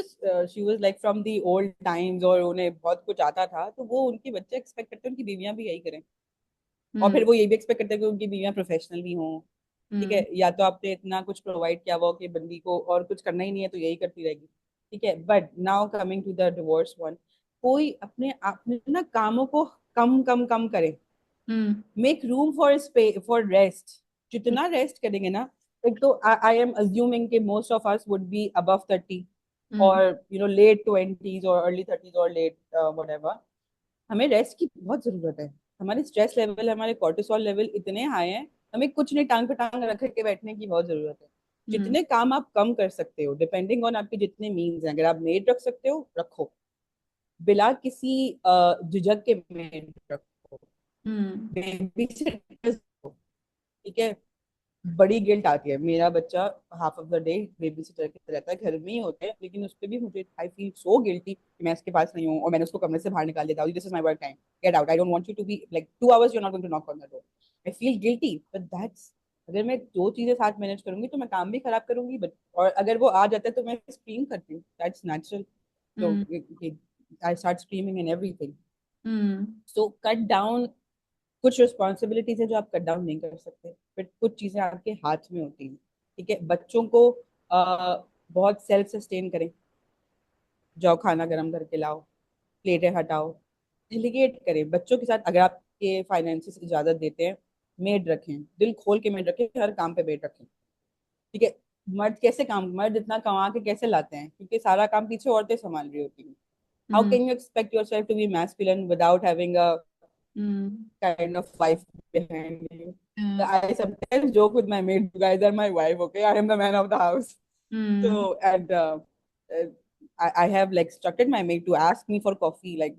was like from the old times, और उन्हें बहुत कुछ आता था, तो वो उनके बच्चे एक्सपेक्ट करते हैं उनकी बीवियां भी यही करें। और फिर हम्म वो ये भी एक्सपेक्ट करते हैं कि उनकी बीवियां प्रोफेशनल भी हों। ठीक है, हम्म या तो आपने इतना कुछ प्रोवाइड किया हुआ हो कि बंदी को और कुछ करना ही नहीं है तो यही करती रहेगी। ठीक है, but now coming to the divorce one, कोई अपने आप में ना कामों को कम कम कम करे। हम्म मेक रूम फॉर रेस्ट। जितना रेस्ट करेंगे ना, एक तो आई एम अज्यूमिंग कि most of us would be above 30, हम्म और लेट ट्वेंटीज और अर्ली थर्टीज और लेट whatever। हमें रेस्ट की बहुत जरूरत है। हमारे स्ट्रेस लेवल, हमारे कॉर्टिसोल लेवल इतने हाई हैं, हमें कुछ नहीं टांग पे टांग रख के बैठने की बहुत जरूरत है। हम्म जितने काम आप कम कर सकते हो, डिपेंडिंग ऑन आपके जितने मीन्स हैं, अगर आप मेड रख सकते हो रखो, बिना किसी झिझक के मेड रखो। हम्म बेबी सिटर्स, ठीक है। बड़ी गिल्ट आती है, मेरा बच्चा half of the day baby sitter के साथ रहता है, घर में ही होते हैं, लेकिन उस पर भी मुझे आई फील सो गिल्टी कि मैं उसके पास नहीं हूँ और मैंने उसको कमरे से बाहर निकाल देता हूँ। This is my work time, get out, I don't want you to be like 2 hours, you are not going to knock on the door. I feel guilty, but that's, अगर मैं दो चीजें साथ मैनेज करूंगी तो मैं काम भी खराब करूंगी, बट और अगर वो आ जाता है तो मैं स्क्रीम करती हूँ, दैट्स नेचुरल। तो hmm I start screaming and everything. Hmm so cut down. कुछ रिस्पॉन्सिबिलिटीज है जो आप कट डाउन नहीं कर सकते, फिर कुछ चीजें आपके हाथ में होती हैं। ठीक है, बच्चों को बहुत सेल्फ सस्टेन करें। जाओ खाना गर्म करके लाओ, प्लेटें हटाओ, डेलीगेट करें बच्चों के साथ। अगर आपके फाइनेंसिस इजाजत देते हैं, मेड रखें, दिल खोल के मेड रखें, हर काम पे मेड रखें। ठीक है। मर्द इतना कमा के कैसे लाते हैं, क्योंकि सारा काम पीछे औरतें संभाल रही होती हैं। How hmm can you expect yourself to be masculine without having a hmm kind of wife behind you? हाँ, I sometimes joke with my maid, you guys are my wife, okay? I am the man of the house. Hmm So, and I have like instructed my maid to ask me for coffee, like,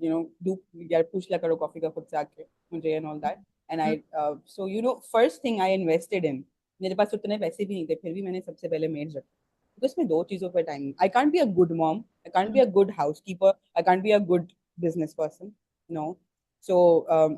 do यार पूछ लिया करो coffee का खुद से आके मुझे and all that. And hmm so first thing I invested in, मेरे पास उतने पैसे भी नहीं थे, फिर भी मैंने सबसे पहले मेड रखी। तो इसमें दो चीजों पर time, I can't be a good mom, I can't be a good housekeeper, I can't be a good business person, no. So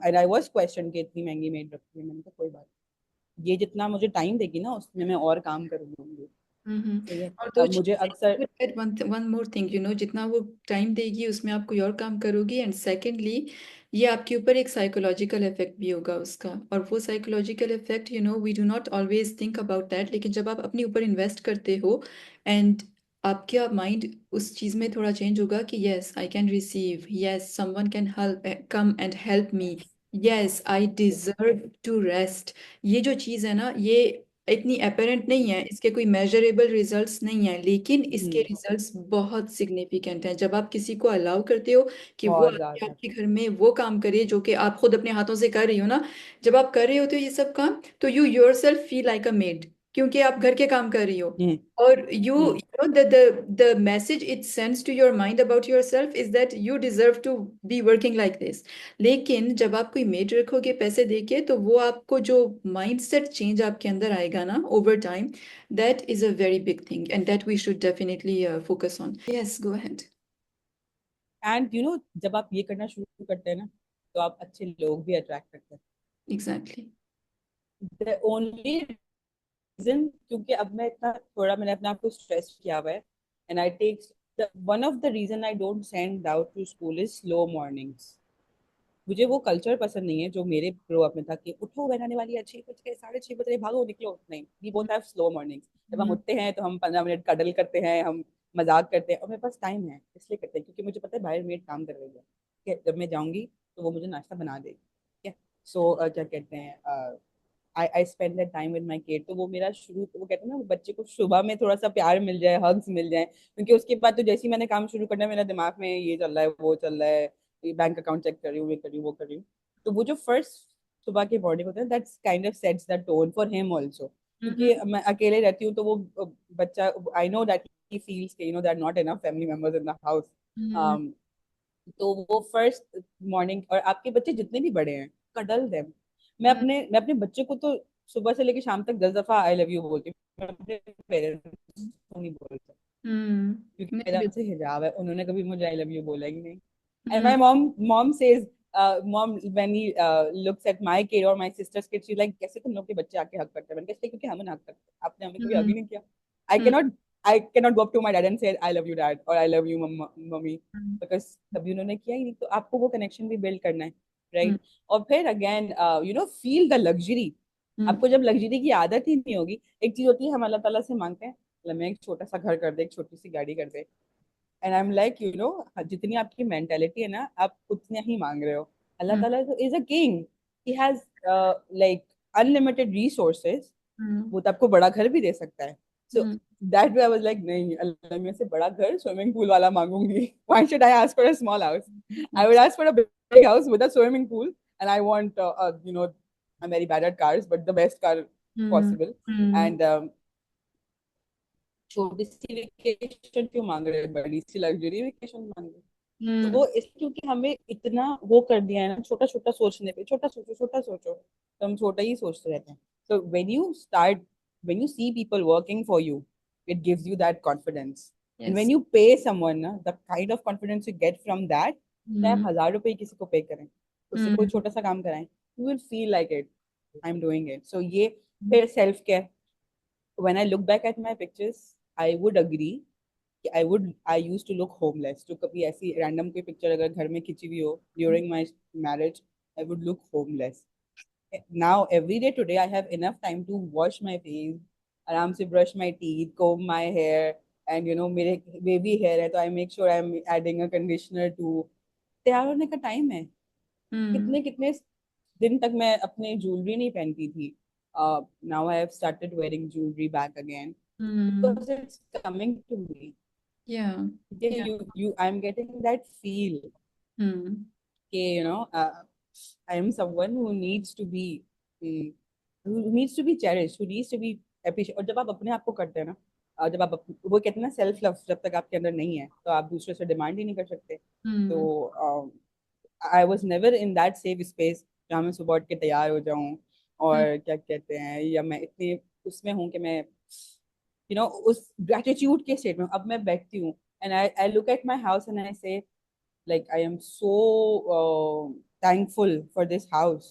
and I was question कि इतनी महंगी मेड रखी है, मैंने कहा कोई बात नहीं, ये जितना मुझे टाइम देगी ना उसमें मैं और काम करूंगी। सही है। और दो अब मुझे अक्सर, चीज, वन मोर थिंग, जितना वो टाइम देगी उसमें आप कोई और काम करोगी, एंड सेकेंडली ये आपके ऊपर एक साइकोलॉजिकल इफेक्ट भी होगा उसका। और वो psychological effect we do not always think about that, लेकिन जब आप अपने ऊपर इन्वेस्ट करते हो एंड आपका माइंड उस चीज में थोड़ा चेंज होगा कि yes I can receive, yes someone can help, come and help me, Yes. Yes I Yes. Deserve to rest. ये जो चीज है ना, ये इतनी अपेरेंट नहीं है, इसके कोई मेजरेबल रिजल्ट्स नहीं है, लेकिन इसके हम्म। रिजल्ट्स बहुत सिग्निफिकेंट हैं। जब आप किसी को अलाउ करते हो कि वो बहुत आके ज्यादा। आपके घर में वो काम करे जो कि आप खुद अपने हाथों से कर रही हो ना, जब आप कर रहे होते हो ये सब काम, तो you your self feel like a made, क्योंकि आप घर के काम कर रही हो। हम्म। और you hmm. you know the message it sends to your mind about yourself is that you deserve to be working like this। लेकिन जब आप कोई मेड रखोगे पैसे देके, तो वो आपको जो माइंडसेट चेंज आपके अंदर आएगा ना over time, that is a very big thing and that we should definitely focus on। Yes, go ahead। And जब आप ये करना शुरू करते हैं ना, तो आप अच्छे लोग भी अट्रैक्ट करते हैं। Exactly। द ओनली रीजन, क्योंकि अब मैं इतना थोड़ा मैंने अपने आप को स्ट्रेस किया हुआ है, and I take one of the reason I don't send out to school is slow mornings. मुझे वो कल्चर पसंद नहीं है जो मेरे ग्रो अप में था कि उठो वैन आने वाली है 6 बज के 6:30 बज रहे, भागो निकलो। नहीं, we both have slow mornings. जब हम हम्म उठते हैं तो हम 15 मिनट कडल करते हैं, हम मजाक करते हैं, और मेरे पास टाइम है इसलिए करते हैं क्योंकि मुझे पता है बाहर मेड काम कर रही है, ठीक है, जब मैं जाऊंगी तो वो मुझे नाश्ता बना देगी, ठीक है। सो क्या कहते हैं, I spend that time with my kid. तो वो मेरा शुरू, वो कहते हैं ना, वो बच्चे को सुबह में थोड़ा सा प्यार मिल जाए, हग्स मिल जाए, क्योंकि उसके बाद तो जैसे ही मैंने काम शुरू करना है मेरा दिमाग में ये चल रहा है वो चल रहा है, बैंक अकाउंट चेक कर रही हूँ, ये कर रही हूँ, वो कर रही हूँ। तो वो जो फर्स्ट सुबह के मॉर्निंग होता है, that's kind of sets the tone for him also, क्योंकि हम्म मैं अकेले रहती हूँ तो वो बच्चा, I know that he feels that not enough family members in the house. Hmm तो वो फर्स्ट मॉर्निंग, और आपके बच्चे जितने भी बड़े हैं, कडल देम। हम्म मैं अपने बच्चे को तो सुबह से लेकर शाम तक 10 दफा आई लव यू बोलती हूँ, मैं अपने पेरेंट्स को नहीं बोलती क्योंकि नहीं मेरा भी। उनसे हिजाब है, उन्होंने कभी मुझे आई लव यू बोला ही नहीं। And hmm my mom says, mom when he looks at my kid और my sister's kid, she like कैसे तुम लोग के बच्चे आके हक करते हैं। मैंने कहा इसलिए क्योंकि हमें हक करते हैं, आपने हमें कभी हक हम्म ही नहीं किया। I hmm cannot I cannot go up to my dad and say I love you dad और I love you mummy, because कभी उन्होंने किया ही नहीं। तो आपको वो कनेक्शन भी बिल्ड करना है, हम्म राइट। और फिर अगेन फील द लग्जरी। हम्म आपको जब लग्जरी की आदत ही नहीं होगी, एक चीज होती है हम अल्लाह ताला से मांगते हैं, अल्लाह मैं एक छोटा सा घर कर दे, एक छोटी सी गाड़ी कर दे, एंड आई एम लाइक जितनी आपकी मेंटेलिटी है ना, आप उतना ही मांग रहे हो। अल्लाह हम्म ताला is a king, he has like unlimited resources. Hmm वो तो आपको बड़ा घर भी दे सकता है। So hmm that way I was like नहीं, अल्लाह मैं से बड़ा घर स्विमिंग पूल वाला मांगूंगी, why should I ask for a small house? I would ask for a big house with a swimming pool, and I want I'm very bad at cars, but the best car hmm possible. Hmm And छोटी सी vacation क्यों मांग रहे हैं, बड़ी सी luxury vacation मांग रहे हैं। तो हम्म वो इसलिए क्योंकि हमें इतना वो कर दिया है ना, छोटा छोटा सोचने पे, छोटा सोचो छोटा सोचो, तो हम छोटा ही सोचते रहते हैं। So when you see people working for you, it gives you that confidence. And when yes. you pay someone ना, the kind of confidence you get from that, चाहे आप हम्म 1000 रुपए किसी को पे करें, उससे कोई हम्म छोटा सा काम कराएं, you will feel like it, I'm doing it. So ये फिर self care. when I look back at my pictures, I would agree कि I used to look homeless. जो कभी ऐसी रैंडम कोई पिक्चर अगर घर में खिंची हुई हो during my marriage, I would look homeless. Now every day today I have enough time to wash my face, आराम से brush my teeth, comb my hair, and मेरे baby hair है तो I make sure I'm adding a conditioner to। तैयार होने का time है। हम्म कितने कितने दिन तक मैं अपने ज्वेलरी नहीं पहनती थी। Now I have started wearing jewellery back again hmm because it's coming to me. Yeah you I am getting that feel hmm कि I am someone who needs to be cherished, who needs to be appreciated। और जब आप अपने आप को करते हैं ना, जब आप वो कहते हैं ना, सेल्फ लव जब तक आपके अंदर नहीं है तो आप दूसरे से डिमांड ही नहीं कर सकते। हम्म तो I was never in that safe space जहाँ मैं सुबह उठ के तैयार हो जाऊं, हम्म और क्या कहते हैं, या मैं इतनी उसमें हूँ कि मैं उस ग्रेटिट्यूड के स्टेट में अब मैं बैठती हूँ, and I look at my house and I से like I am so thankful for this house।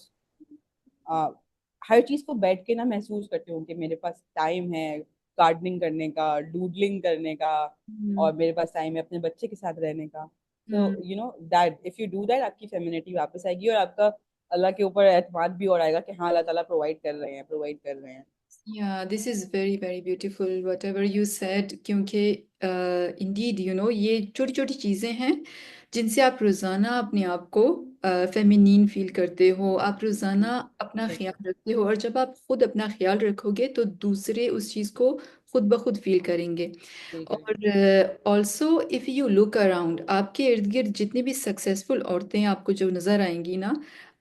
हर चीज को बैठ के ना महसूस करती हूँ कि मेरे पास टाइम है गार्डनिंग करने का, डूडलिंग करने का, हम्म और मेरे पास टाइम है अपने बच्चे के साथ रहने का। So hmm that if you do that, आपकी फेमिनिटी वापस आएगी और आपका अल्लाह के ऊपर एतमाद भी और आएगा कि हाँ अल्लाह ताला प्रोवाइड कर रहे हैं, प्रोवाइड कर रहे हैं। Yeah, this is very, very beautiful, whatever you said, क्योंकि indeed, ये छोटी छोटी चीज़ें हैं जिनसे आप रोज़ाना अपने आप को फेमिनीन फील करते हो, आप रोज़ाना अपना Exactly. ख्याल रखते हो, और जब आप खुद अपना ख्याल रखोगे तो दूसरे उस चीज़ को खुद ब खुद फील करेंगे। Feel करेंगे. और also if you look around, आपके इर्द गिर्द जितनी भी सक्सेसफुल औरतें आपको जो नज़र आएंगी ना,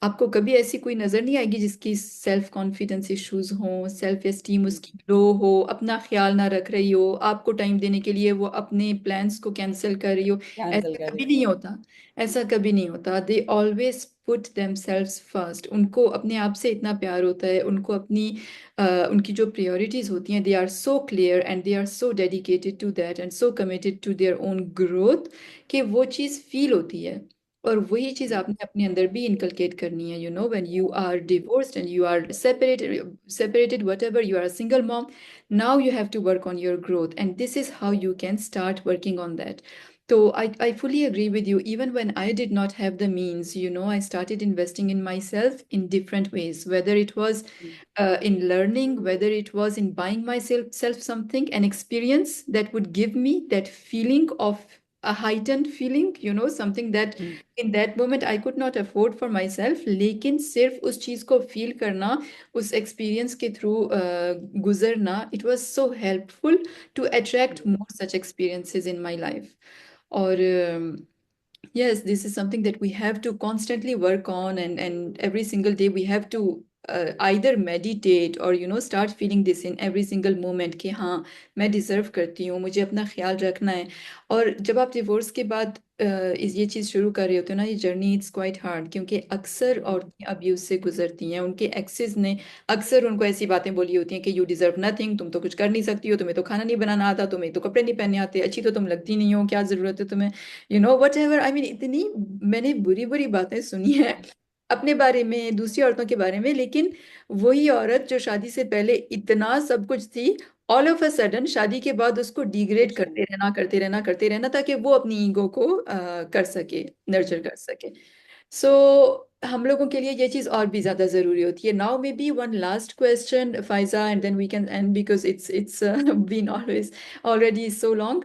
आपको कभी ऐसी कोई नज़र नहीं आएगी जिसकी सेल्फ कॉन्फिडेंस इश्यूज हों, सेल्फ एस्टीम उसकी लो हो, अपना ख्याल ना रख रही हो, आपको टाइम देने के लिए वो अपने प्लान्स को कैंसिल कर रही हो। कैंसिल ऐसा कर कभी रही नहीं होता। ऐसा कभी नहीं होता। They always put themselves first. उनको अपने आप से इतना प्यार होता है, उनको अपनी उनकी जो प्रायोरिटीज होती हैं, they are so clear and they are so dedicated to that and so committed to their own growth, कि वो चीज़ फील होती है। और वही चीज़ है. आपने अपने अंदर भी इनकलकेट करनी है, when you are divorced and you are separated whatever, you are single mom, now you have to work on your growth, and this is how you can start working on that. So I fully agree with you. Even when I did not have the means, I started investing in myself in different ways, whether it was in learning, whether it was in buying myself something, an experience that would give me that feeling of a heightened feeling, something that in that moment I could not afford for myself, लेकिन सिर्फ उस चीज़ को feel करना, उस experience के through गुजरना, it was so helpful to attract more such experiences in my life. और yes, this is something that we have to constantly work on, and every single day we have to either meditate or start feeling this in every single moment कि हाँ, मैं deserve करती हूँ, मुझे अपना ख्याल रखना है। और जब आप डिवोर्स के बाद इस ये चीज़ शुरू कर रहे होते हो ना, ये जर्नी इट्स क्वाइट हार्ड, क्योंकि अक्सर औरतें अब्यूज से गुजरती हैं। उनके एक्सेस ने अक्सर उनको ऐसी बातें बोली होती हैं कि यू डिजर्व नथिंग, तुम तो कुछ कर नहीं सकती हो, तुम्हें तो खाना नहीं बनाना आता, तुम्हें तो कपड़े नहीं पहनने आते, अच्छी तो तुम लगती नहीं हो, क्या ज़रूरत है तुम्हें, वट एवर। आई मीन, इतनी मैंने बुरी बुरी बातें सुनी हैं अपने बारे में, दूसरी औरतों के बारे में, लेकिन वही औरत जो शादी से पहले इतना सब कुछ थी, ऑल ऑफ अ सडन शादी के बाद उसको डिग्रेड कुछ नहीं. करते रहना, करते रहना, करते रहना, ताकि वो अपनी ईगो को कर सके, नर्चर कर सके। सो हम लोगों के लिए ये चीज़ और भी ज़्यादा ज़रूरी होती है। Now maybe one last question, Faiza, and then we can end, because it's been always already so long.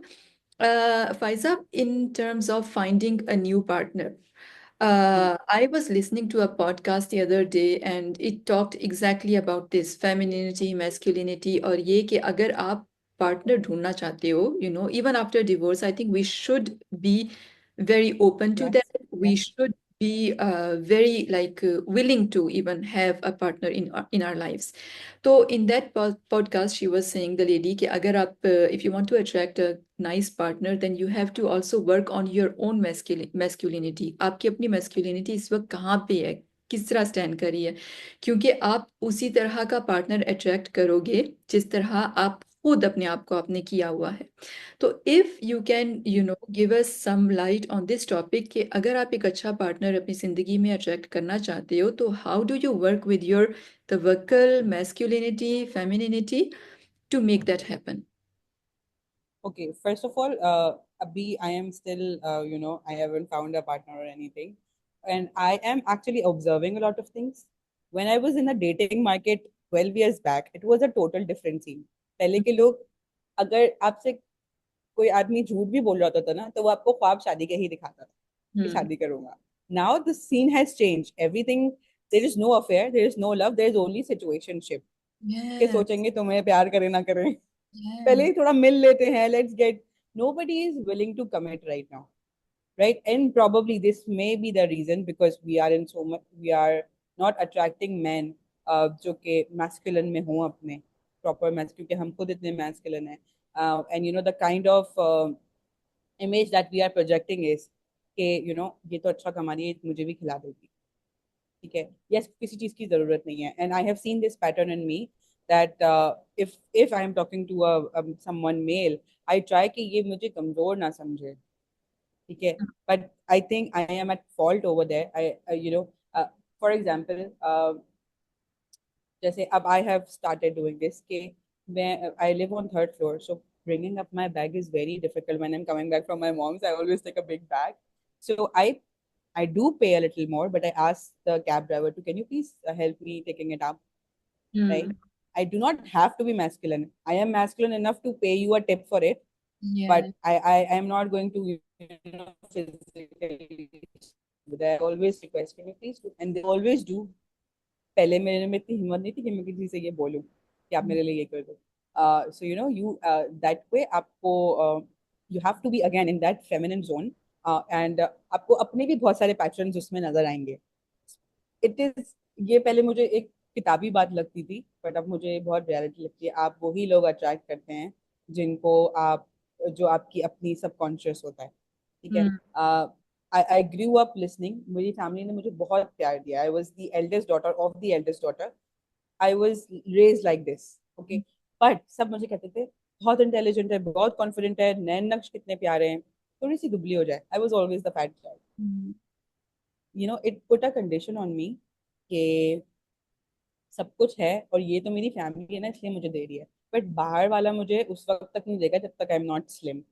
Faiza, in terms of finding a new partner, I was listening to a podcast the other day and it talked exactly about this femininity, masculinity, और ये कि अगर आप partner ढूंढना चाहते हो, even after divorce, I think we should be very open to that. Yes, We yes. should be very like willing to even have a partner in our lives. So in that podcast, she was saying, the lady, कि अगर आप if you want to attract a nice partner, then you have to also work on your own masculinity. आपकी अपनी masculinity इस वक्त कहाँ पे है, किस तरह स्टैंड कर रही है, क्योंकि आप उसी तरह का पार्टनर अट्रैक्ट करोगे जिस तरह आप खुद अपने आप को आपने किया हुआ है। तो if you can give us some light on this topic, कि अगर आप एक अच्छा पार्टनर अपनी जिंदगी में अट्रैक्ट करना चाहते हो, तो how do you work with your tawakkul, masculinity, femininity, to make that happen? Okay, first of all, Abhi, I am still, I haven't found a partner or anything. And I am actually observing a lot of things. When I was in the dating market 12 years back, it was a total different scene. पहले के लोग अगर आपसे कोई आदमी झूठ भी बोल रहा होता था ना तो वो आपको ख्वाब शादी के ही दिखाता था कि Hmm. शादी करूंगा. Now the scene has changed. Everything, there is no affair, there is no love, there is only situationship. के Yes, सोचेंगे तुम्हें प्यार करें ना करें, पहले yes. ही थोड़ा मिल लेते हैं, let's get. Nobody is willing to commit right now, right? And probably this may be the reason because we are in so much, we are not attracting men जो कि masculine में हों अपने proper masculine, क्योंकि हम खुद इतने masculine हैं. And the kind of image that we are projecting is कि ये तो अच्छा कमा रही है, मुझे भी खिला देगी. ठीक है, यस, किसी चीज की जरूरत नहीं है. And I have seen this pattern in me that if I am talking to someone male, I try कि ये मुझे कमजोर ना समझे. ठीक है, but I think I am at fault over there. I for example, जैसे अब I have started doing this कि मैं I live on third floor, so bringing up my bag is very difficult. When I'm coming back from my mom's, I always take a big bag. So I do pay a little more, but I ask the cab driver to, can you please help me taking it up, Hmm. right? I do not have to be masculine. I am masculine enough to pay you a tip for it, Yeah. but I am not going to, physically. They always request, can you please do? And they always do. पहले मेरे में इतनी हिम्मत नहीं थी कि मैं किसी से ये बोलूं कि आप मेरे लिए ये कर दो. So you that way आपको you have to be again in that feminine zone, and आपको अपने भी बहुत सारे पैटर्न्स उसमें नजर आएंगे. इट इज ये पहले मुझे एक किताबी बात लगती थी, बट अब मुझे बहुत रियलिटी लगती है. आप वही लोग अट्रैक्ट करते हैं जिनको आप, जो आपकी अपनी सबकॉन्शियस होता है. ठीक है. Mm, I grew up listening. मेरी फैमिली ने मुझे बहुत प्यार दिया. I was the eldest daughter of the eldest daughter. I was raise like this. Okay. But सब मुझे कहते थे बहुत इंटेलिजेंट है, बहुत कॉन्फिडेंट है, नैन नक्श कितने प्यारे हैं, थोड़ी सी दुबली हो जाए. I was always the fat child. mm, it put a condition on me कि सब कुछ है और ये तो मेरी फैमिली है ना, इसलिए मुझे दे रही है. बट बाहर वाला मुझे उस वक्त तक नहीं देगा जब तक आई am not slim.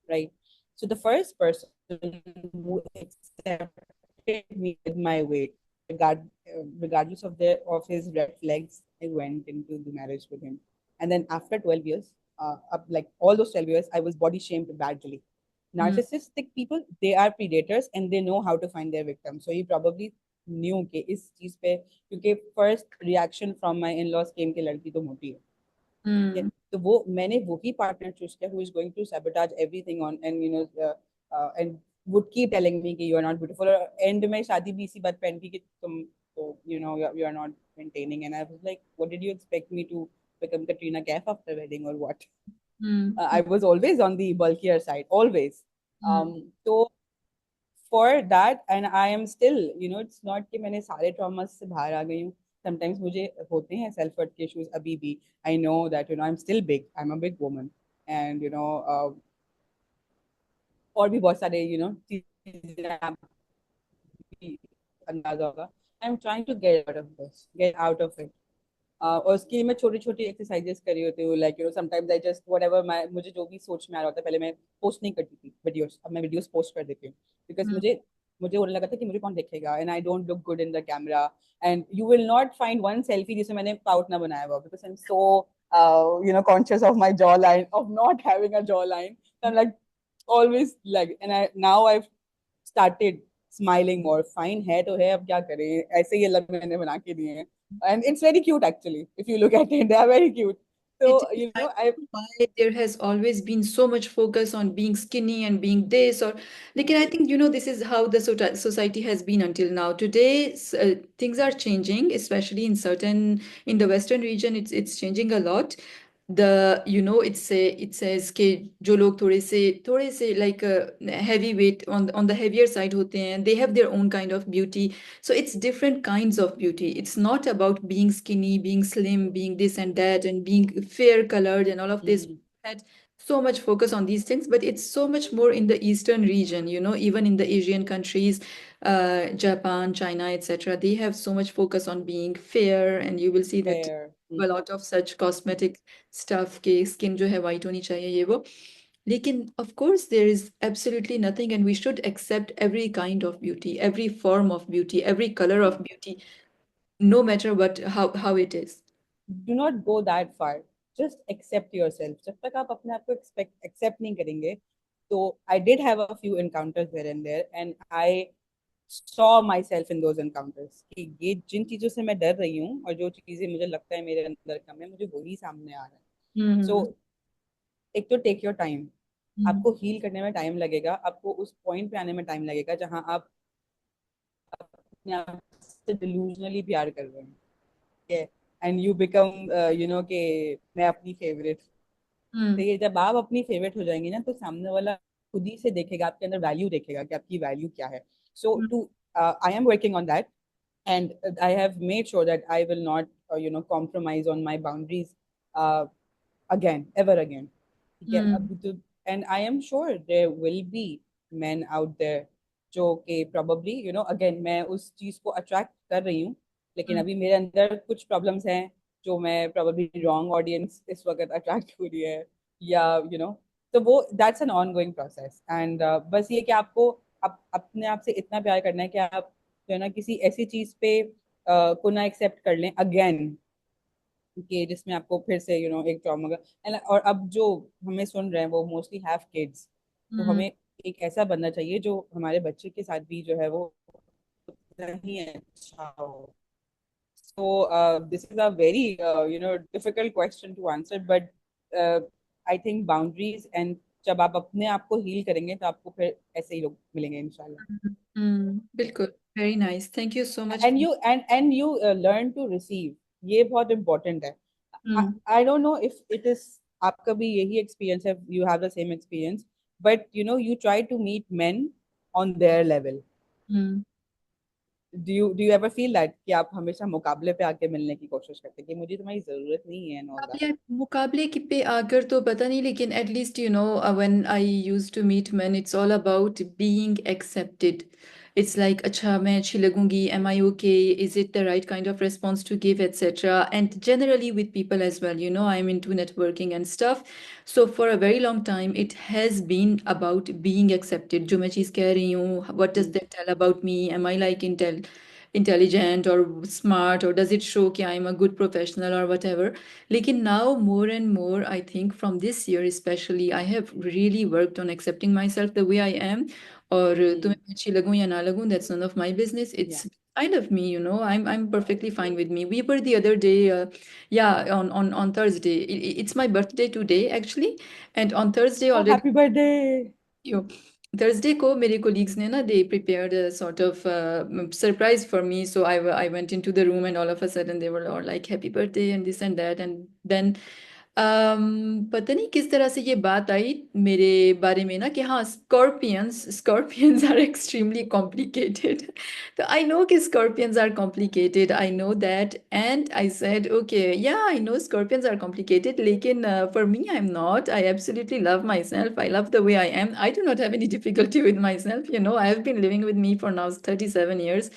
Right. So the first person who accepted me with my weight, regardless of his red flags, I went into the marriage with him. And then after 12 years, up like all those 12 years, I was body shamed badly. mm, Narcissistic people, they are predators and they know how to find their victim. So he probably knew कि इस चीज पे, क्योंकि first reaction from my in laws came कि लड़की तो मोटी है. ठीक है. mm, तो वो मैंने वही पार्टनर चूज किया who is going to sabotage everything on and and would keep telling me कि यू आर नॉट ब्यूटीफुल. और एंड में शादी भी इसी बात पहन की कि तुम तो you are not maintaining. And I was like what did you expect me to become Katrina Kaif after wedding or what? mm, I was always on the bulkier side, always. mm, So for that, and I am still, it's not कि मैंने सारे traumas से बाहर आ गई हूँ. Sometimes मुझे होते हैं self worth के issues अभी भी. I know that I'm still big. I'm a big woman, and और भी बहुत सारे चीजें आपको अंदाजा होगा. I'm trying to get out of this, get out of it. और उसके लिए मैं छोटी छोटी एक्सरसाइजेस कर रही होती हूँ. Like sometimes I just whatever मैं मुझे जो भी सोच में आ रहा होता है. पहले मैं पोस्ट नहीं करती थी वीडियोस, अब मैं वीडियोस पोस्ट कर देती हूँ. बिकॉज mm, मुझे मुझे होने लगा था कि मुझे कौन देखेगा, and I don't look good in the camera. And you will not find one selfie जिसमें मैंने पाउट ना बनाया हुआ, because I am so conscious of my jawline, of not having a jawline. So I'm like always like, and now I've started smiling more. Fine है तो है, अब क्या करें, ऐसे ही अल्लाह मैंने बना के दिए हैं. And it's very cute actually. If you look at it, they are very cute. It So, is, I I don't know why there has always been so much focus on being skinny and being this or like, and I think, this is how the society has been until now. Today, things are changing, especially in the Western region, it's changing a lot. It says कि जो लोग थोड़े से like heavy weight on the heavier side होते हैं, they have their own kind of beauty. So it's different kinds of beauty. It's not about being skinny, being slim, being this and that, and being fair colored and all of this. Mhm. Had so much focus on these things, but it's so much more in the Eastern region, even in the Asian countries, Japan, China, etc. They have so much focus on being fair, and you will see that fair. a lot of such cosmetic stuff के skin जो है white होनी चाहिए ये वो. लेकिन of course there is absolutely nothing, and we should accept every kind of beauty, every form of beauty, every color of beauty, no matter how it is. Do not go that far. Just accept yourself. जब तक आप अपने आप को accept नहीं करेंगे, तो I did have a few encounters here and there, and I saw myself in those encounters कि ये जिन चीजों से मैं डर रही हूँ और जो चीजें मुझे लगता है मेरे अंदर कम है, मुझे वही सामने आ रहा है. सो हम्म. एक तो टेक योर टाइम. हम्म. आपको हील करने में टाइम लगेगा, आपको उस पॉइंट पे आने में टाइम लगेगा जहां आप अपने आप से डिल्यूजनली प्यार कर रहे हैं. एंड यू बिकम कि मैं अपनी फेवरेट. तो हम्म. ये जब आप अपनी फेवरेट हो जाएंगी ना, तो सामने वाला खुद ही से देखेगा, आपके अंदर वैल्यू देखेगा कि आपकी वैल्यू क्या है. So too I am working on that, and I have made sure that I will not compromise on my boundaries uh, again, ever again. ठीक है. हम्म. अब तो and I am sure there will be men out there जो कि probably again मैं उस चीज को attract कर रही हूँ, लेकिन हम्म. अभी मेरे अंदर कुछ problems हैं जो मैं probably wrong audience इस वक्त attract हो रही है, या तो वो that's an ongoing process. And बस ये कि आपको अपने आप से इतना प्यार करना है कि आप किसी ऐसी चीज पे को ना एक्सेप्ट कर लें अगेन कि जिसमें आपको फिर से एक ट्रॉमा का और अब जो हमें सुन रहे हैं वो मोस्टली हैव किड्स, तो हम्म हमें एक ऐसा बनना चाहिए जो हमारे बच्चे के साथ भी जो है वो उतना ही अच्छा हो. So this is a very difficult question to answer, but I think boundaries and जब आप अपने आप को हील करेंगे तो आपको फिर ऐसे ही लोग मिलेंगे इंशाल्लाह. बिल्कुल. Very nice. Thank you so much. And you learn to receive. ये बहुत important है. I, hmm I don't know if it is आपका भी यही experience है, you have the same experience, but you try to meet men on their level. Hmm. Do you ever feel that कि आप हमेशा मुकाबले पे आके मिलने की कोशिश करते हैं कि मुझे तुम्हारी जरूरत नहीं है and all that? मुकाबले की पे आकर तो पता नहीं, लेकिन at least when I use to meet man, it's all about being accepted. It's like, अच्छा मैं अच्छी लगूंगी, am I okay, is it the right kind of response to give etcetera. And generally with people as well, I am into networking and stuff. So for a very long time it has been about being accepted. जो मैं चीज़ कह रही हूँ, what does Hmm. That tell about me? Am I like intelligent or smart, or does it show कि I'm a good professional or whatever? लेकिन now more and more I think from this year especially I have really worked on accepting myself the way I am. और Hmm. तुम्हें मैं अच्छी लगूं या ना लगूं, that's none of my business. Yeah. It's kind of me, I'm perfectly fine with me. We were the other day, yeah, on Thursday. It's my birthday today actually, and on Thursday Oh, already. happy birthday. You. Thursday को मेरे colleagues ने ना, they prepared a sort of surprise for me. So I went into the room and all of a sudden they were all like happy birthday and this and that. And then पता नहीं किस तरह से ये बात आई मेरे बारे में ना, कि हाँ, स्कॉर्पियंस आर एक्सट्रीमली कॉम्प्लिकेटेड. तो आई नो कि scorpions are complicated, I know that. And I said okay, yeah I know scorpions are complicated, लेकिन for me I am not. I absolutely love myself. I love the way I am. I do not have any difficulty with myself. I have been living with me for now 37 years.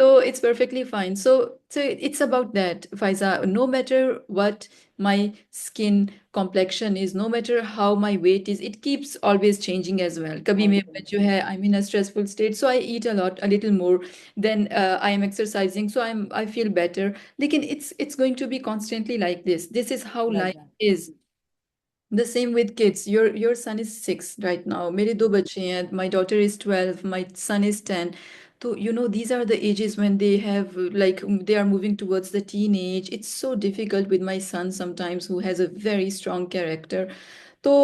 So it's perfectly fine. So it's about that, Faiza. No matter what my skin complexion is, no matter how my weight is, it keeps always changing as well. कभी Always मैं जो है, I'm in a stressful state, so I eat a little more. Then I am exercising, so I feel better. लेकिन it's going to be constantly like this. This is how like life that. is. The same with kids. Your son is 6 right now. मेरे दो बच्चे हैं. My daughter is 12. My son is 10. So, these are the ages when they have, like, they are moving towards the teenage. It's so difficult with my son sometimes, who has a very strong character. So,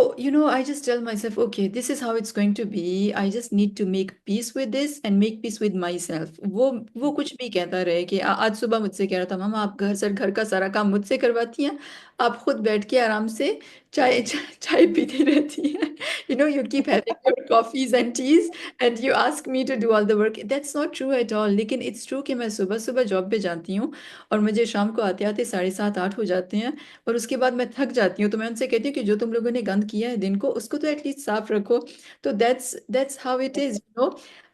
I just tell myself, okay, this is how it's going to be. I just need to make peace with this and make peace with myself. वो कुछ भी कहता रहे कि आज सुबह मुझसे कह रहा था, मामा आप घर का सारा काम मुझसे करवाती हैं, आप खुद बैठ के आराम से चाय पीती रहती हैं. You keep having your coffees and teas and you ask me to do all the work. That's not true at all. लेकिन it's true कि मैं सुबह सुबह जॉब पे जाती हूँ और मुझे शाम को आते आते 7:30 8 हो जाते हैं. और उसके बाद मैं थक जाती हूँ, तो मैं उनसे कहती हूँ कि जो तुम लोगों ने गंद किया है दिन को, उसको तो एटलीस्ट साफ रखो. तो that's how it is.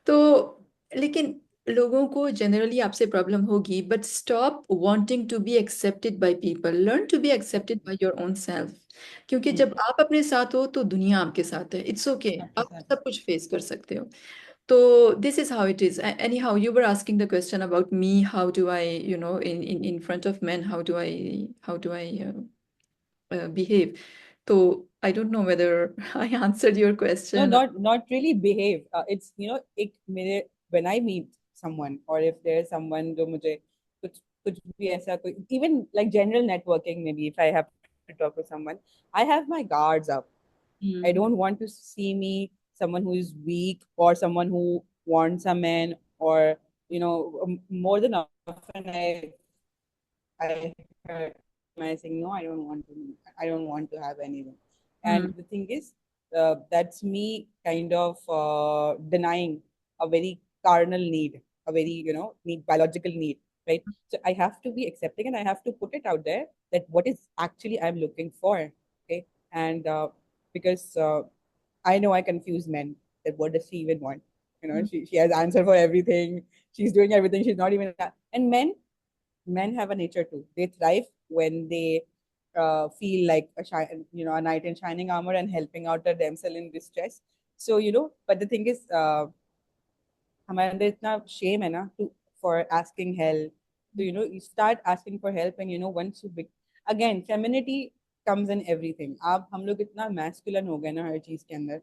तो लेकिन लोगों को जनरली आपसे प्रॉब्लम होगी, but stop wanting to be accepted by people. Learn to be accepted by your own self. क्योंकि Hmm. जब आप अपने साथ हो तो दुनिया आपके साथ है. इट्स ओके, आपके आप साथ. सब कुछ फेस कर सकते हो. तो this is how it is. Any how, you were asking the question about me, how do I in front of man, how do I behave. So I don't know whether I answered your No, question. not really behave. It's एक मेरे when I meet someone or if there's someone जो मुझे कुछ कुछ भी ऐसा कोई even like general networking, maybe if I have to talk to someone, I have my guards up. I Hmm. don't want to see me someone who is weak or someone who wants a man or more than often I heard my saying no, I don't want to have anyone. Hmm. And the thing is, that's me kind of denying a very carnal need, a very need biological need, right? So I have to be accepting and I have to put it out there that what is actually I'm looking for, okay? And because I know I confuse men. That what does she even want? She has answer for everything. She's doing everything. She's not even. And men have a nature too. They thrive when they feel like a knight in shining armor and helping out a damsel in distress. So but the thing is, हमारे अंदर इतना shame है ना to for asking help. So you start asking for help, and once you again femininity comes in everything. आप हम लोग इतना masculine हो गए ना हर चीज के अंदर,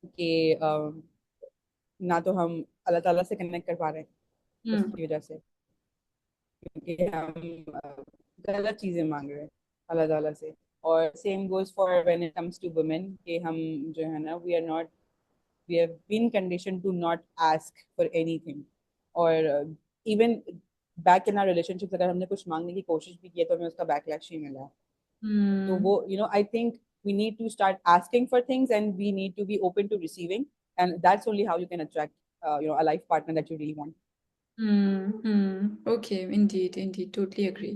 कि ना तो हम अल्लाह ताला से कनेक्ट कर पा रहे हैं हम्म उसकी वजह से, क्योंकि हम गलत चीजें मांग रहे हैं अल्लाह ताला से. और same goes for when it comes to women, कि हम जो है ना, we are not, we have been conditioned to not ask for anything. और even back in our relationships अगर हमने कुछ मांगने की कोशिश भी की है तो हमें उसका बैकलैश ही मिला है. तो हम्म वो I think we need to start asking for things, and we need to be open to receiving, and that's only how you can attract a life partner that you really want. Okay, indeed, indeed, totally agree.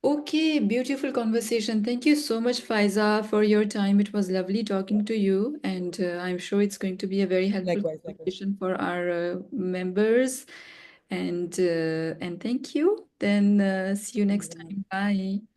Okay, beautiful conversation. Thank you so much, Faiza, for your time. It was lovely talking to you, and I'm sure it's going to be a very helpful Likewise, likewise. conversation for our members. And thank you. Then see you next time. Bye.